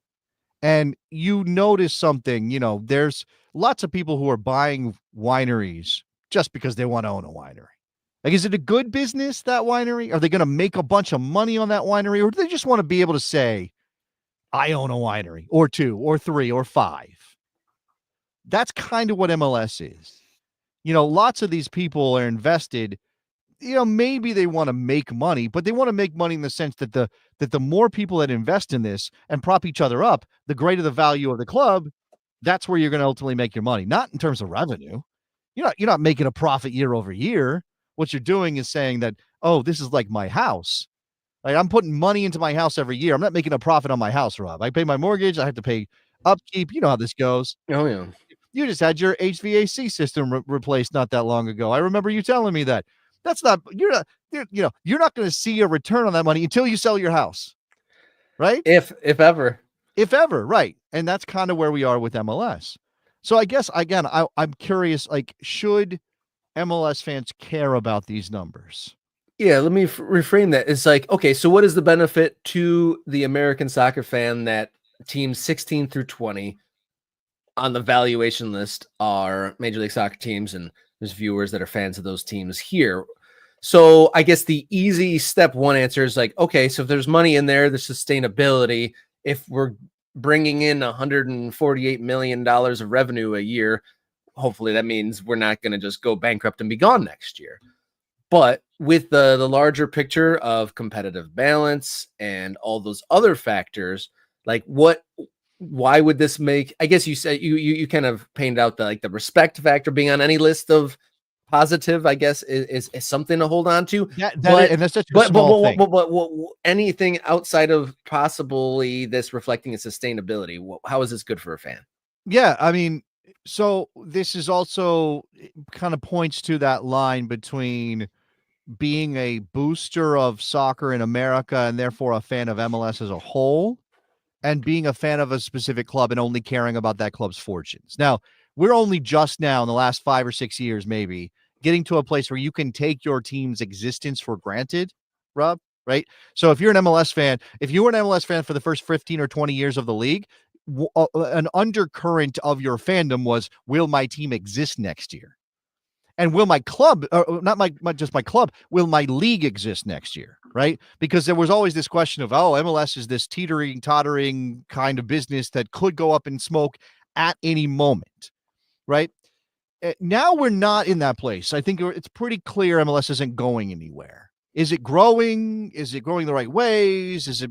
and you notice something. There's lots of people who are buying wineries just because they want to own a winery. Is it a good business, that winery? Are they going to make a bunch of money on that winery? Or do they just want to be able to say, I own a winery, or 2 or 3 or 5? That's kind of what MLS is. Lots of these people are invested. Maybe they want to make money, but they want to make money in the sense that the more people that invest in this and prop each other up, the greater the value of the club. That's where you're going to ultimately make your money, not in terms of revenue. You're not making a profit year over year. What you're doing is saying that, oh, this is like my house. I'm putting money into my house every year. I'm not making a profit on my house, Rob. I pay my mortgage. I have to pay upkeep. You know how this goes. Oh, yeah. You just had your HVAC system replaced not that long ago. I remember you telling me that. That's not, you're not going to see a return on that money until you sell your house, right? If ever, right. And that's kind of where we are with MLS. So I guess, again, I'm curious, should MLS fans care about these numbers? Yeah, let me reframe that. It's like, okay, so what is the benefit to the American soccer fan that teams 16 through 20 on the valuation list are Major League Soccer teams, and there's viewers that are fans of those teams here. So I guess the easy step one answer is like, okay, so if there's money in there, the sustainability, if we're bringing in $148 million of revenue a year, hopefully that means we're not going to just go bankrupt and be gone next year. But with the larger picture of competitive balance and all those other factors, like why would this make, I guess you said you kind of painted out the respect factor being on any list of positive, I guess is something to hold on to. And that's such a small thing. But anything outside of possibly this reflecting its sustainability, how is this good for a fan? Yeah, I mean, so this is also kind of points to that line between being a booster of soccer in America and therefore a fan of MLS as a whole, and being a fan of a specific club and only caring about that club's fortunes. Now, we're only just now in the last 5 or 6 years, maybe, getting to a place where you can take your team's existence for granted, Rob, right? So if you're an MLS fan, if you were an MLS fan for the first 15 or 20 years of the league, an undercurrent of your fandom was, will my team exist next year? And will my club, or not just my club, will my league exist next year, right? Because there was always this question of, oh, MLS is this teetering, tottering kind of business that could go up in smoke at any moment, right? Now we're not in that place. I think it's pretty clear MLS isn't going anywhere. Is it growing? Is it growing the right ways? Is it,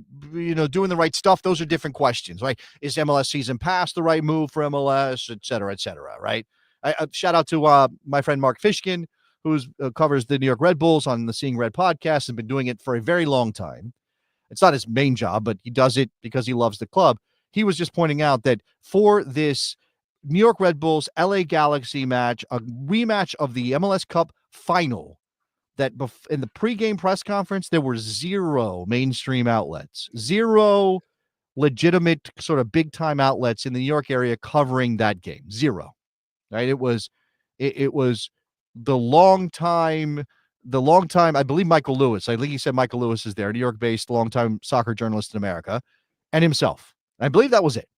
doing the right stuff? Those are different questions, right? Is MLS season pass the right move for MLS, et cetera, right? I shout out to my friend Mark Fishkin, who covers the New York Red Bulls on the Seeing Red podcast and been doing it for a very long time. It's not his main job, but he does it because he loves the club. He was just pointing out that for this New York Red Bulls LA Galaxy match, a rematch of the MLS Cup final, that in the pregame press conference, there were 0 mainstream outlets, 0 legitimate sort of big time outlets in the New York area covering that game. 0. Right. It was the long time, I believe Michael Lewis. I think he said Michael Lewis is there, New York based, longtime soccer journalist in America, and himself. I believe that was it.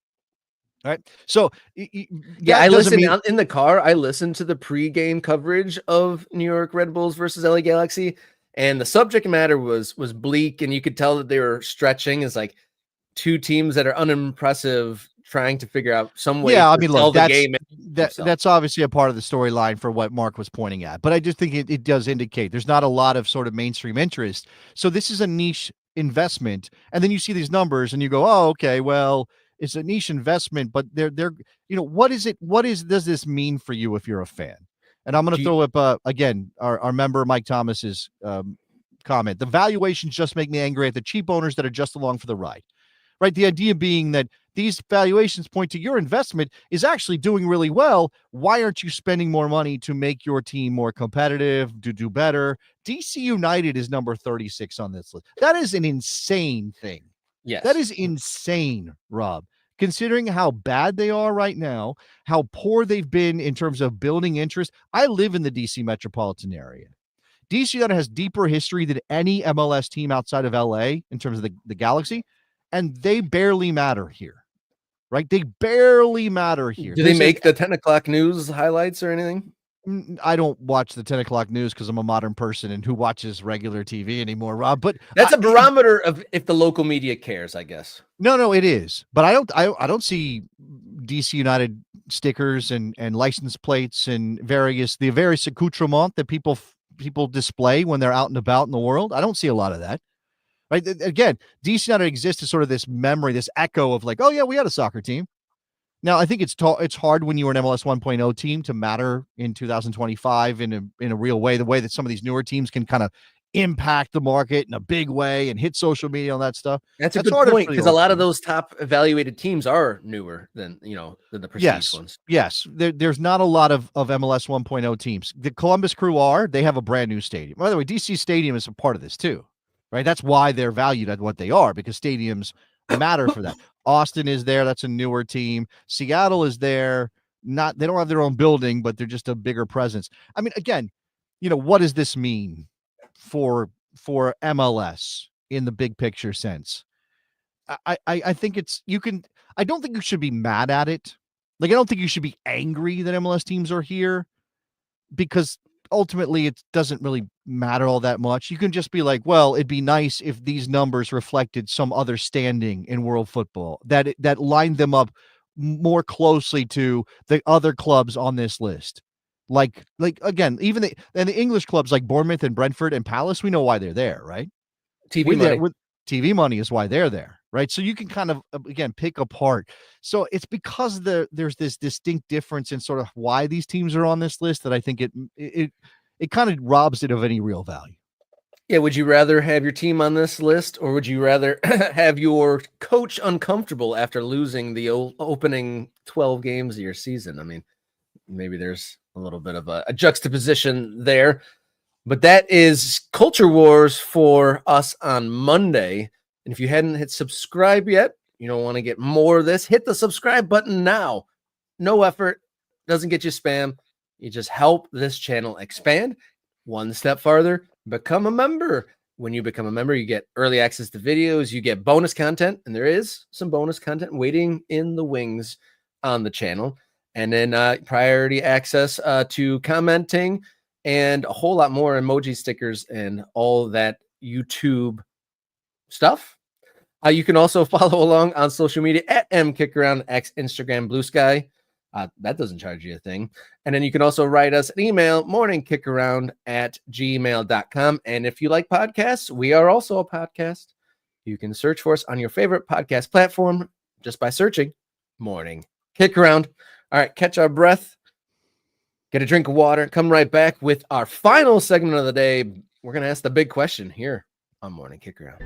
All right. So yeah, I listened in the car. I listened to the pregame coverage of New York Red Bulls versus LA Galaxy, and the subject matter was bleak, and you could tell that they were stretching as like two teams that are unimpressive, trying to figure out some way to sell the game. That's obviously a part of the storyline for what Mark was pointing at, but I just think it does indicate there's not a lot of sort of mainstream interest. So this is a niche investment, and then you see these numbers and you go, oh, okay, well, it's a niche investment, but they're what does this mean for you if you're a fan? And I'm going to throw up again our member Mike Thomas's comment. The valuations just make me angry at the cheap owners that are just along for the ride. Right. The idea being that these valuations point to your investment is actually doing really well. Why aren't you spending more money to make your team more competitive, to do better? DC United is number 36 on this list. That is an insane thing. Yes. That is insane, Rob, considering how bad they are right now, how poor they've been in terms of building interest. I live in the DC metropolitan area. DC United has deeper history than any MLS team outside of LA in terms of the Galaxy. And they barely matter here, right? They barely matter here. Do they make the 10 o'clock news highlights or anything? I don't watch the 10 o'clock news because I'm a modern person and who watches regular TV anymore, Rob. But that's a barometer of if the local media cares, I guess. No, it is. But I don't see DC United stickers and license plates and various accoutrements that people display when they're out and about in the world. I don't see a lot of that. Right. Again, DC United exists as sort of this memory, this echo of like, oh, yeah, we had a soccer team. Now, I think it's hard when you're an MLS 1.0 team to matter in 2025 in a real way, the way that some of these newer teams can kind of impact the market in a big way and hit social media and that stuff. That's a good point, because a lot of those top evaluated teams are newer than the prestige ones. Yes. There's not a lot of MLS 1.0 teams. The Columbus Crew they have a brand new stadium. By the way, DC Stadium is a part of this too. Right. That's why they're valued at what they are, because stadiums matter for that. Austin is there. That's a newer team. Seattle is there. They don't have their own building, but they're just a bigger presence. I mean, again, what does this mean for MLS in the big picture sense? I think I don't think you should be mad at it. Like, I don't think you should be angry that MLS teams are here, because ultimately it doesn't really matter all that much. You can just be like, well, it'd be nice if these numbers reflected some other standing in world football that lined them up more closely to the other clubs on this list. Like again, even the English clubs like Bournemouth and Brentford and Palace, we know why they're there, right? TV money. TV money is why they're there, right? So you can kind of again pick apart. So it's because there's this distinct difference in sort of why these teams are on this list that I think it kind of robs it of any real value. Yeah, would you rather have your team on this list, or would you rather have your coach uncomfortable after losing the opening 12 games of your season? I mean, maybe there's a little bit of a juxtaposition there, but that is Culture Wars for us on Monday. And if you hadn't hit subscribe yet, you don't want to get more of this, hit the subscribe button now. No effort, doesn't get you spam. You just help this channel expand. One step farther, become a member. When you become a member, you get early access to videos, you get bonus content, and there is some bonus content waiting in the wings on the channel. And then priority access to commenting and a whole lot more emoji stickers and all that YouTube stuff. You can also follow along on social media at mkickaround, X, Instagram, Blue Sky. That doesn't charge you a thing. And then you can also write us an email, morningkickaround@gmail.com. And if you like podcasts, we are also a podcast. You can search for us on your favorite podcast platform just by searching Morning Kick Around. All right, catch our breath, get a drink of water, come right back with our final segment of the day. We're going to ask the big question here on Morning Kick Around.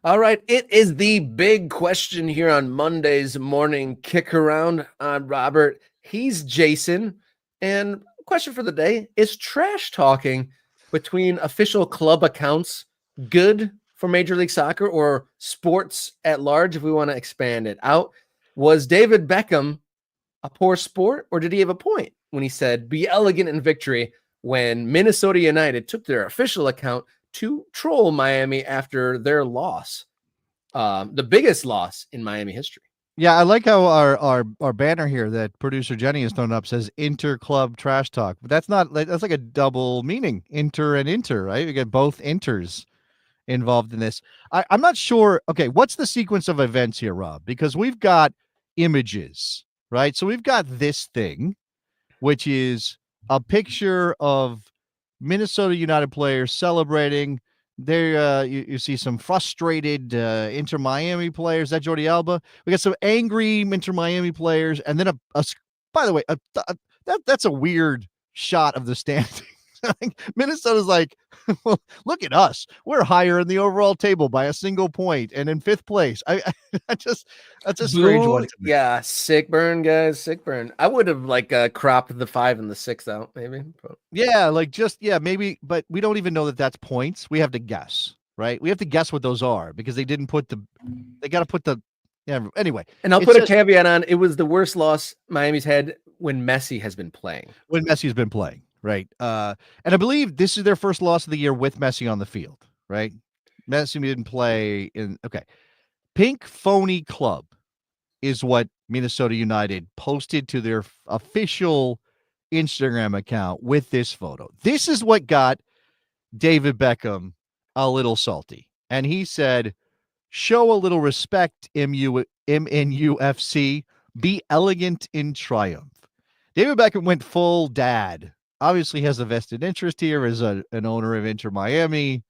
All right, it is the big question here on Monday's Morning Kick Around. I'm Robert, he's Jason, and question for the day is trash talking between official club accounts good for Major League Soccer or sports at large if we want to expand it out? Was David Beckham a poor sport, or did he have a point when he said, be elegant in victory, when Minnesota United took their official account to troll Miami after their loss, the biggest loss in Miami history? Yeah, I like how our banner here that producer Jenny has thrown up says inter-club trash talk. But that's like a double meaning, inter and inter, right? We get both inters involved in this. I'm not sure. Okay, what's the sequence of events here, Rob? Because we've got images, right? So we've got this thing, which is a picture of Minnesota United players celebrating. There, you see some frustrated Inter Miami players. That Jordi Alba. We got some angry Inter Miami players, and then by the way, that's a weird shot of the standings. Minnesota's like, well, look at us. We're higher in the overall table by a single point and in fifth place. I just, that's a strange one to me. Yeah, sick burn, guys. Sick burn. I would have cropped the 5 and the 6 out, maybe. Yeah, maybe, but we don't even know that that's points. We have to guess, right? We have to guess what those are because they didn't put they got to put anyway. And I'll put a caveat on, it was the worst loss Miami's had when Messi has been playing. When Messi's been playing. Right. And I believe this is their first loss of the year with Messi on the field, right? Messi didn't play okay. Pink Phony Club is what Minnesota United posted to their official Instagram account with this photo. This is what got David Beckham a little salty. And he said, show a little respect, MNUFC, be elegant in triumph. David Beckham went full dad. Obviously has a vested interest here as an owner of Inter Miami.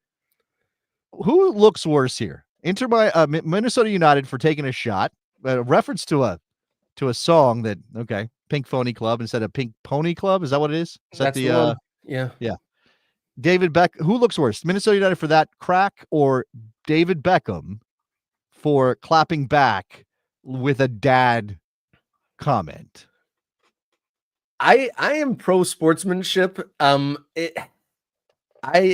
Who looks worse here? Minnesota United for taking a shot, a reference to a song that, okay, Pink Phony Club instead of Pink Pony Club. Is that what it is? That's the one. Yeah. David Beckham. Who looks worse? Minnesota United for that crack or David Beckham for clapping back with a dad comment? I am pro sportsmanship. I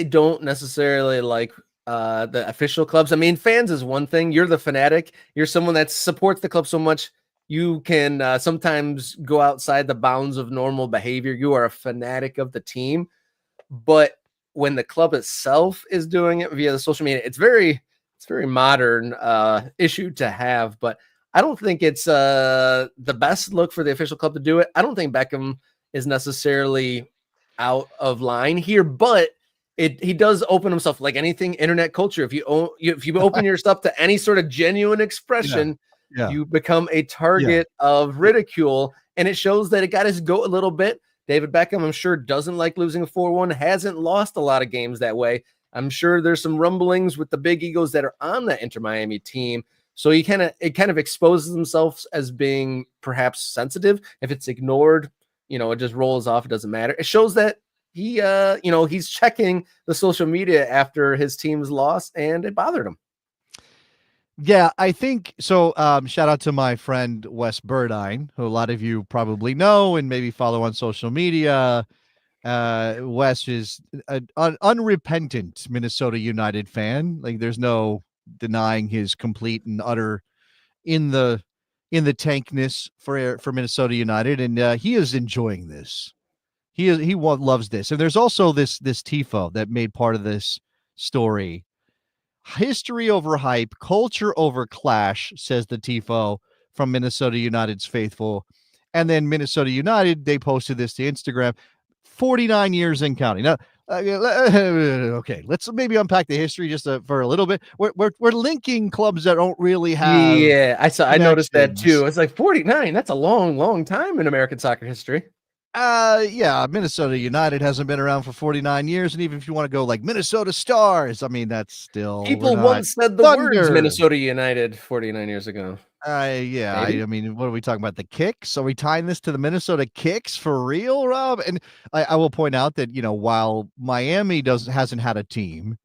don't necessarily like the official clubs. I mean, fans is one thing. You're the fanatic. You're someone that supports the club so much you can sometimes go outside the bounds of normal behavior. You are a fanatic of the team. But when the club itself is doing it via the social media, it's very modern issue to have. But I don't think it's the best look for the official club to do it. I don't think Beckham is necessarily out of line here, but he does open himself, like anything internet culture. If you open yourself to any sort of genuine expression, Yeah. you become a target of ridicule, and it shows that it got his goat a little bit. David Beckham, I'm sure, doesn't like losing a 4-1, hasn't lost a lot of games that way. I'm sure there's some rumblings with the big egos that are on that Inter Miami team. So it kind of exposes themselves as being perhaps sensitive. If it's ignored, it just rolls off. It doesn't matter. It shows that he's checking the social media after his team's loss, and it bothered him. Yeah, I think so. Shout out to my friend Wes Burdine, who a lot of you probably know and maybe follow on social media. Wes is an unrepentant Minnesota United fan. Like, there's no denying his complete and utter in the tankness for Minnesota United, and he is enjoying this. He loves this. And there's also this tifo that made part of this story. History over hype, culture over clash, says the tifo from Minnesota United's faithful. And then Minnesota United, they posted this to Instagram. 49 years and counting. Now, okay, let's maybe unpack the history just for a little bit. We're linking clubs that don't really have. Yeah, I noticed that too. It's like 49. That's a long time in American soccer history. Yeah, Minnesota United hasn't been around for 49 years, and even if you want to go like Minnesota Stars, I mean, that's still people once said the words Minnesota United 49 years ago. Yeah, I mean, what are we talking about? The Kicks? Are we tying this to the Minnesota Kicks for real, Rob? And I will point out that, while Miami hasn't had a team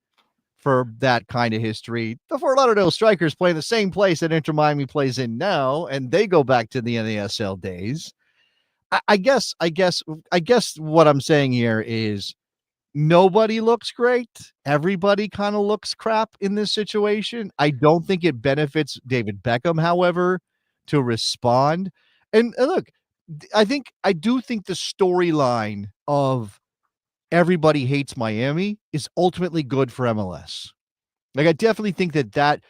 for that kind of history, the Fort Lauderdale Strikers play in the same place that Inter Miami plays in now, and they go back to the NASL days. I guess what I'm saying here is nobody looks great. Everybody kind of looks crap in this situation. I don't think it benefits David Beckham, however, to respond. And look, I do think the storyline of everybody hates Miami is ultimately good for MLS. Like, I definitely think that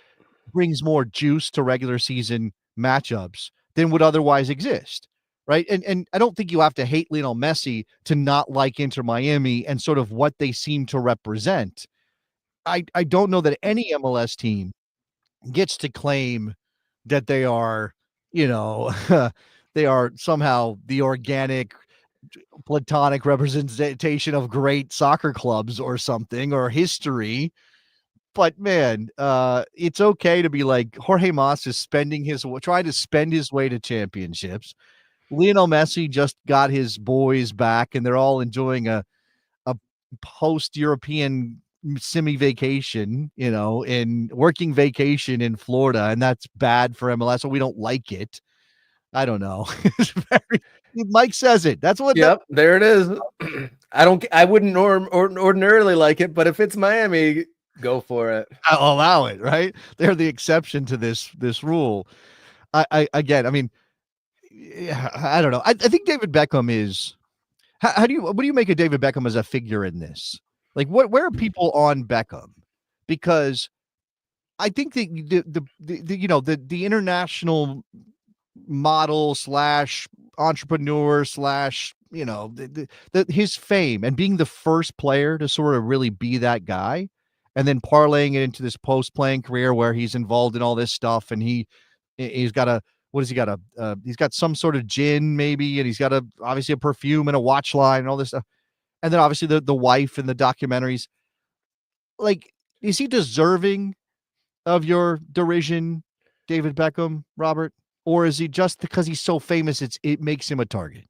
brings more juice to regular season matchups than would otherwise exist. Right. And I don't think you have to hate Lionel Messi to not like Inter Miami and sort of what they seem to represent. I don't know that any MLS team gets to claim that they are, they are somehow the organic, platonic representation of great soccer clubs or something, or history. But man, it's okay to be like Jorge Mas is trying to spend his way to championships. Lionel Messi just got his boys back, and they're all enjoying a post-European semi-vacation, in working vacation in Florida, and that's bad for MLS, so we don't like it. I don't know. Mike says it. That's what. Yep, there it is. I wouldn't ordinarily like it, but if it's Miami, go for it. I'll allow it, right? They're the exception to this rule. Again, I mean, I don't know. I think David Beckham is. What do you make of David Beckham as a figure in this? Like, where are people on Beckham? Because I think the international model / entrepreneur / his fame and being the first player to sort of really be that guy, and then parlaying it into this post-playing career where he's involved in all this stuff, and he's got a. What has he got? He's got some sort of gin, maybe, and he's got obviously a perfume and a watch line and all this stuff. And then obviously the wife and the documentaries. Like, is he deserving of your derision, David Beckham, Robert? Or is he just because he's so famous, it makes him a target?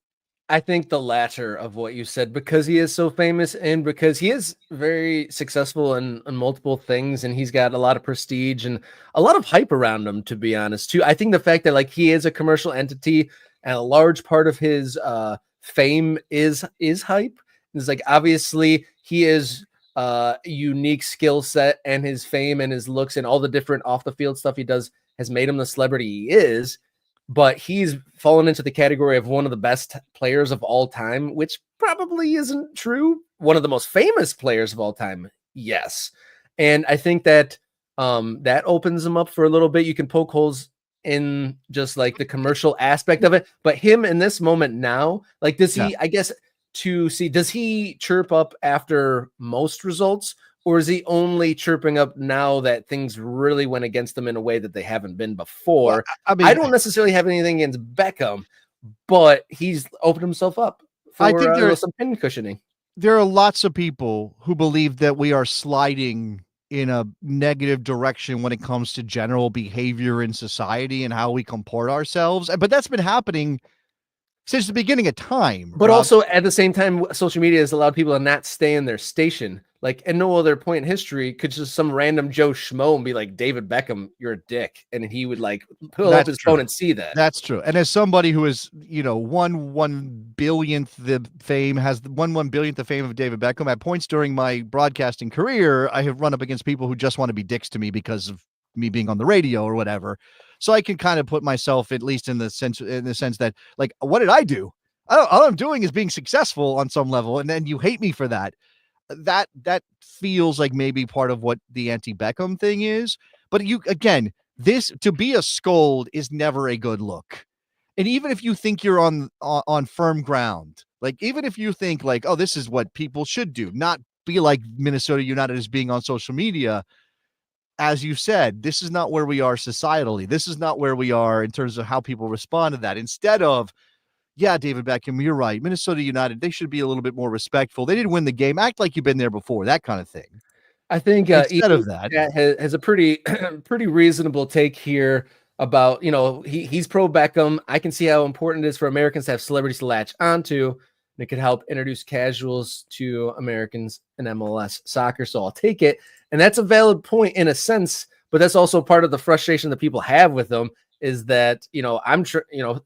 I think the latter of what you said, because he is so famous and because he is very successful in multiple things, and he's got a lot of prestige and a lot of hype around him, to be honest, too. I think the fact that, like, he is a commercial entity and a large part of his fame is hype. It's like, obviously he is a unique skill set, and his fame and his looks and all the different off the field stuff he does has made him the celebrity he is. But he's fallen into the category of one of the best players of all time, which probably isn't true. One of the most famous players of all time, yes. And I think that that opens him up for a little bit. You can poke holes in just like the commercial aspect of it. But him in this moment now, like, does he, I guess, does he chirp up after most results, or is he only chirping up now that things really went against them in a way that they haven't been before? Well, I mean, I don't necessarily have anything against Beckham, but he's opened himself up I for think some pin cushioning. there are lots of people who believe that we are sliding in a negative direction when it comes to general behavior in society and how we comport ourselves. But that's been happening since the beginning of time. But Rob. also at the same time, social media has allowed people to not stay in their station. Like, at no other point in history could just some random Joe Schmo and be like, David Beckham, you're a dick. And he would like pull up his phone and see that. That's true. And as somebody who is, one billionth the fame, has the 1/1 billionth the fame of David Beckham, at points during my broadcasting career, I have run up against people who just want to be dicks to me because of me being on the radio or whatever. So I can kind of put myself at least in the sense that, like, what did I do? All I'm doing is being successful on some level, and then you hate me for that. That feels like maybe part of what the anti-Beckham thing is. But this, to be a scold, is never a good look. And even if you think you're on firm ground, like, even if you think like, oh, this is what people should do, not be like Minnesota United is being on social media. As you said, this is not where we are societally. This is not where we are in terms of how people respond to that. Instead of, yeah, David Beckham, you're right. Minnesota United, they should be a little bit more respectful. They didn't win the game. Act like you've been there before, that kind of thing. I think Instead of that, has a pretty pretty reasonable take here about, he's pro Beckham. I can see how important it is for Americans to have celebrities to latch onto, and it could help introduce casuals to Americans in MLS soccer. So I'll take it. And that's a valid point in a sense, but that's also part of the frustration that people have with them, is that, I'm sure,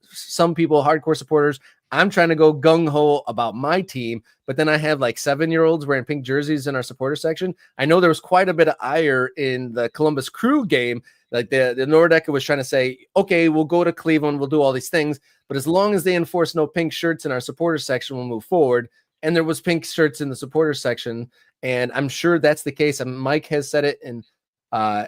some people, hardcore supporters, I'm trying to go gung-ho about my team, but then I have like 7-year-olds wearing pink jerseys in our supporter section. I know there was quite a bit of ire in the Columbus Crew game. Like the Nordecker was trying to say, okay, we'll go to Cleveland, we'll do all these things, but as long as they enforce no pink shirts in our supporter section, we'll move forward. And there was pink shirts in the supporter section, and I'm sure that's the case. And Mike has said it, and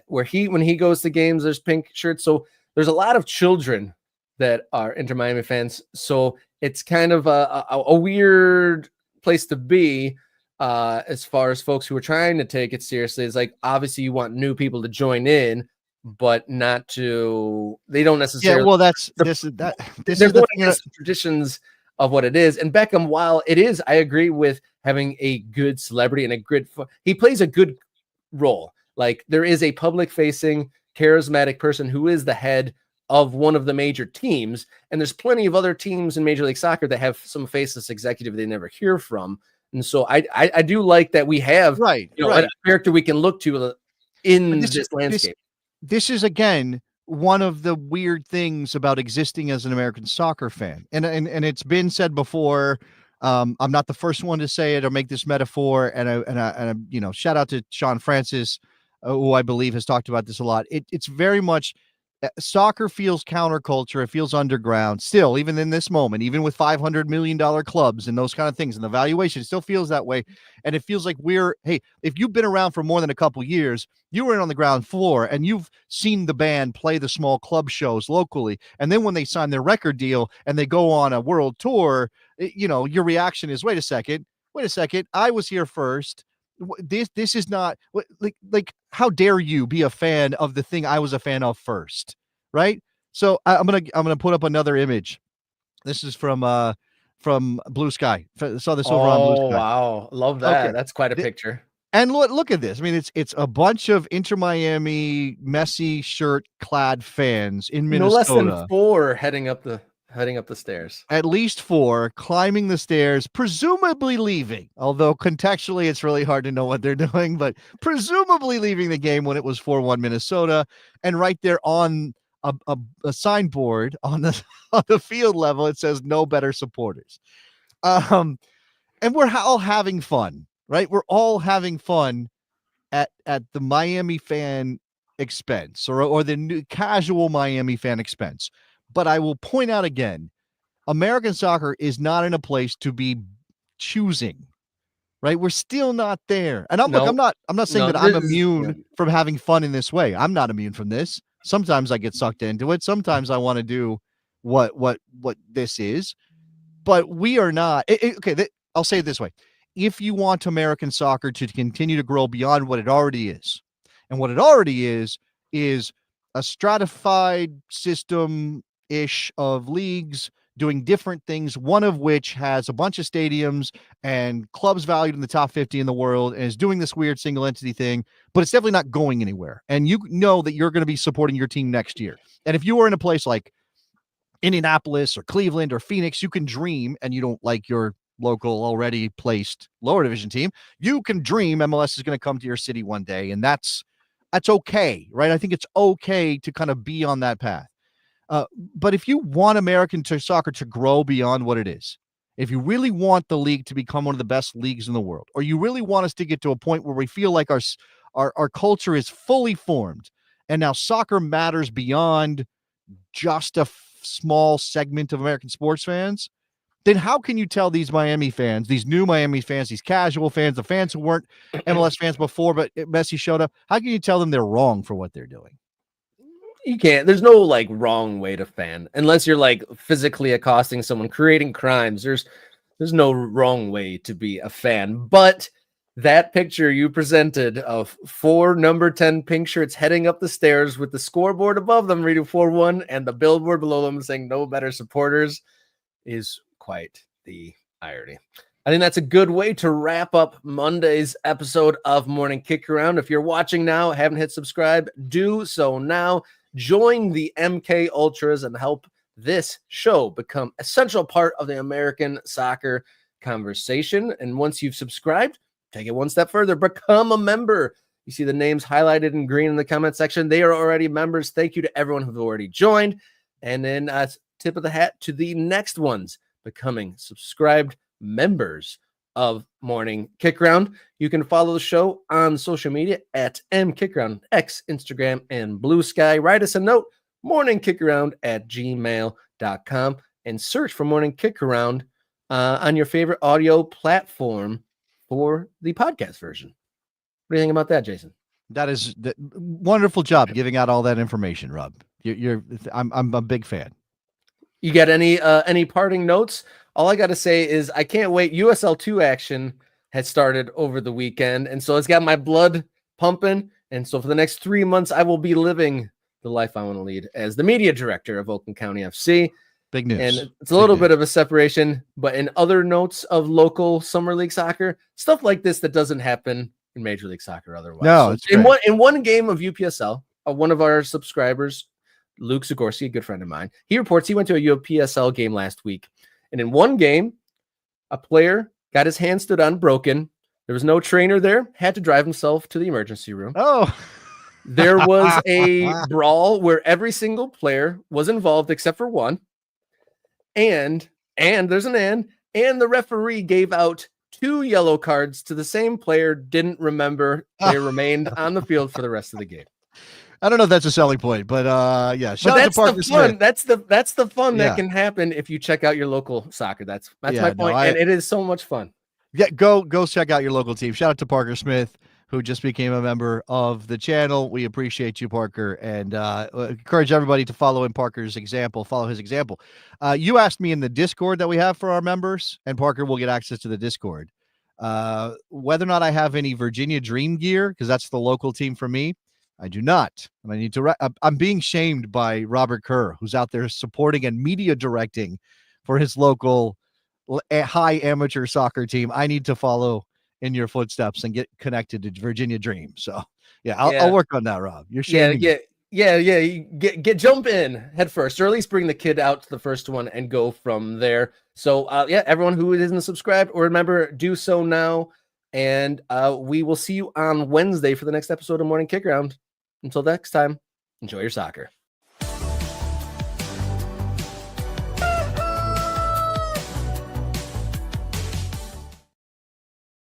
when he goes to games, there's pink shirts. So there's a lot of children that are Inter Miami fans. So it's kind of a weird place to be as far as folks who are trying to take it seriously. It's like, obviously you want new people to join in, but not to, they don't necessarily. Yeah, well, this is the traditions of what it is. And Beckham, while it is, I agree with having a good celebrity and he plays a good role. Like, there is a public facing, charismatic person who is the head of one of the major teams. And there's plenty of other teams in Major League Soccer that have some faceless executive they never hear from. And so I do like that we have a character we can look to in this landscape. This is, again, one of the weird things about existing as an American soccer fan. And it's been said before. I'm not the first one to say it or make this metaphor. And I shout out to Sean Francis, who I believe has talked about this a lot. It's very much, soccer feels counterculture. It feels underground still, even in this moment, even with $500 million clubs and those kind of things. And the valuation still feels that way. And it feels like hey, if you've been around for more than a couple years, you were in on the ground floor and you've seen the band play the small club shows locally. And then when they sign their record deal and they go on a world tour, your reaction is, wait a second, I was here first. This is not like how dare you be a fan of the thing I was a fan of first, right? So I'm gonna put up another image. This is from Blue Sky. Saw this over on Blue Sky. Wow, love that. Okay. That's quite a picture. And look at this. I mean, it's a bunch of Inter Miami Messi shirt clad fans in Minnesota. No less than 4 heading up the stairs. At least 4 climbing the stairs, presumably leaving. Although contextually, it's really hard to know what they're doing, but presumably leaving the game when it was 4-1 Minnesota. And right there on a signboard on the field level, it says "No better supporters." And we're all having fun, right? We're all having fun at the Miami fan expense, or the new casual Miami fan expense. But I will point out again, American soccer is not in a place to be choosing, right? We're still not there. And I'm not saying that I'm immune from having fun in this way. I'm not immune from this. Sometimes I get sucked into it. Sometimes I want to do what this is, but we are not. I'll say it this way. If you want American soccer to continue to grow beyond what it already is, and what it already is a stratified system-ish of leagues doing different things, one of which has a bunch of stadiums and clubs valued in the top 50 in the world and is doing this weird single entity thing, but it's definitely not going anywhere. And you know that you're going to be supporting your team next year. And if you were in a place like Indianapolis or Cleveland or Phoenix, you can dream, and you don't like your local already placed lower division team, you can dream MLS is going to come to your city one day, and that's okay, right? I think it's okay to kind of be on that path. But if you want American soccer to grow beyond what it is, if you really want the league to become one of the best leagues in the world, or you really want us to get to a point where we feel like our culture is fully formed, and now soccer matters beyond just a small segment of American sports fans, then how can you tell these Miami fans, these new Miami fans, these casual fans, the fans who weren't MLS fans before, but Messi showed up, how can you tell them they're wrong for what they're doing? You can't. There's no like wrong way to fan unless you're like physically accosting someone, creating crimes. There's no wrong way to be a fan. But that picture you presented of 4 number 10 pink shirts heading up the stairs with the scoreboard above them reading 4-1 and the billboard below them saying no better supporters is quite the irony. I think that's a good way to wrap up Monday's episode of Morning Kick Around. If you're watching now, haven't hit subscribe, do so now. Join the MK Ultras and help this show become an essential part of the American soccer conversation. And once you've subscribed, take it one step further, become a member. You see the names highlighted in green in the comment section. They are already members. Thank you to everyone who's already joined. And then tip of the hat to the next ones becoming subscribed members of Morning Kick Around. You can follow the show on social media at MKickaround, X, Instagram, and Blue Sky. Write us a note, morningkickaround@gmail.com, and search for Morning Kick Around on your favorite audio platform for the podcast version. What do you think about that, Jason? That is the wonderful job giving out all that information, Rob. I'm a big fan. You got any parting notes? All I got to say is I can't wait. USL 2 action has started over the weekend, and so it's got my blood pumping. And so for the next 3 months, I will be living the life I want to lead as the media director of Oakland County FC. Big news. And it's a little bit of a separation, but in other notes of local summer league soccer, stuff like this that doesn't happen in Major League Soccer otherwise. No, it's in one game of UPSL, one of our subscribers, Luke Zagorski, a good friend of mine, he reports he went to a UPSL game last week. And in one game, a player got his hand stood on broken. There was no trainer there, had to drive himself to the emergency room. Oh, there was a brawl where every single player was involved except for one. And there's an and the referee gave out 2 yellow cards to the same player, didn't remember they remained on the field for the rest of the game. I don't know if that's a selling point, but yeah. Shout out to Parker Smith. That's the fun that can happen if you check out your local soccer. That's my point, and it is so much fun. Yeah, go check out your local team. Shout out to Parker Smith, who just became a member of the channel. We appreciate you, Parker, and encourage everybody to follow in Parker's example. Follow his example. You asked me in the Discord that we have for our members, and Parker will get access to the Discord. Whether or not I have any Virginia Dream gear, because that's the local team for me. I do not. And I need to. I'm being shamed by Robert Kerr, who's out there supporting and media directing for his local high amateur soccer team. I need to follow in your footsteps and get connected to Virginia Dream. So yeah, I'll work on that, Rob. You're shaming. Yeah. You jump in head first, or at least bring the kid out to the first one and go from there. So everyone who isn't subscribed or remember, do so now. And we will see you on Wednesday for the next episode of Morning Kick Around. Until next time, enjoy your soccer.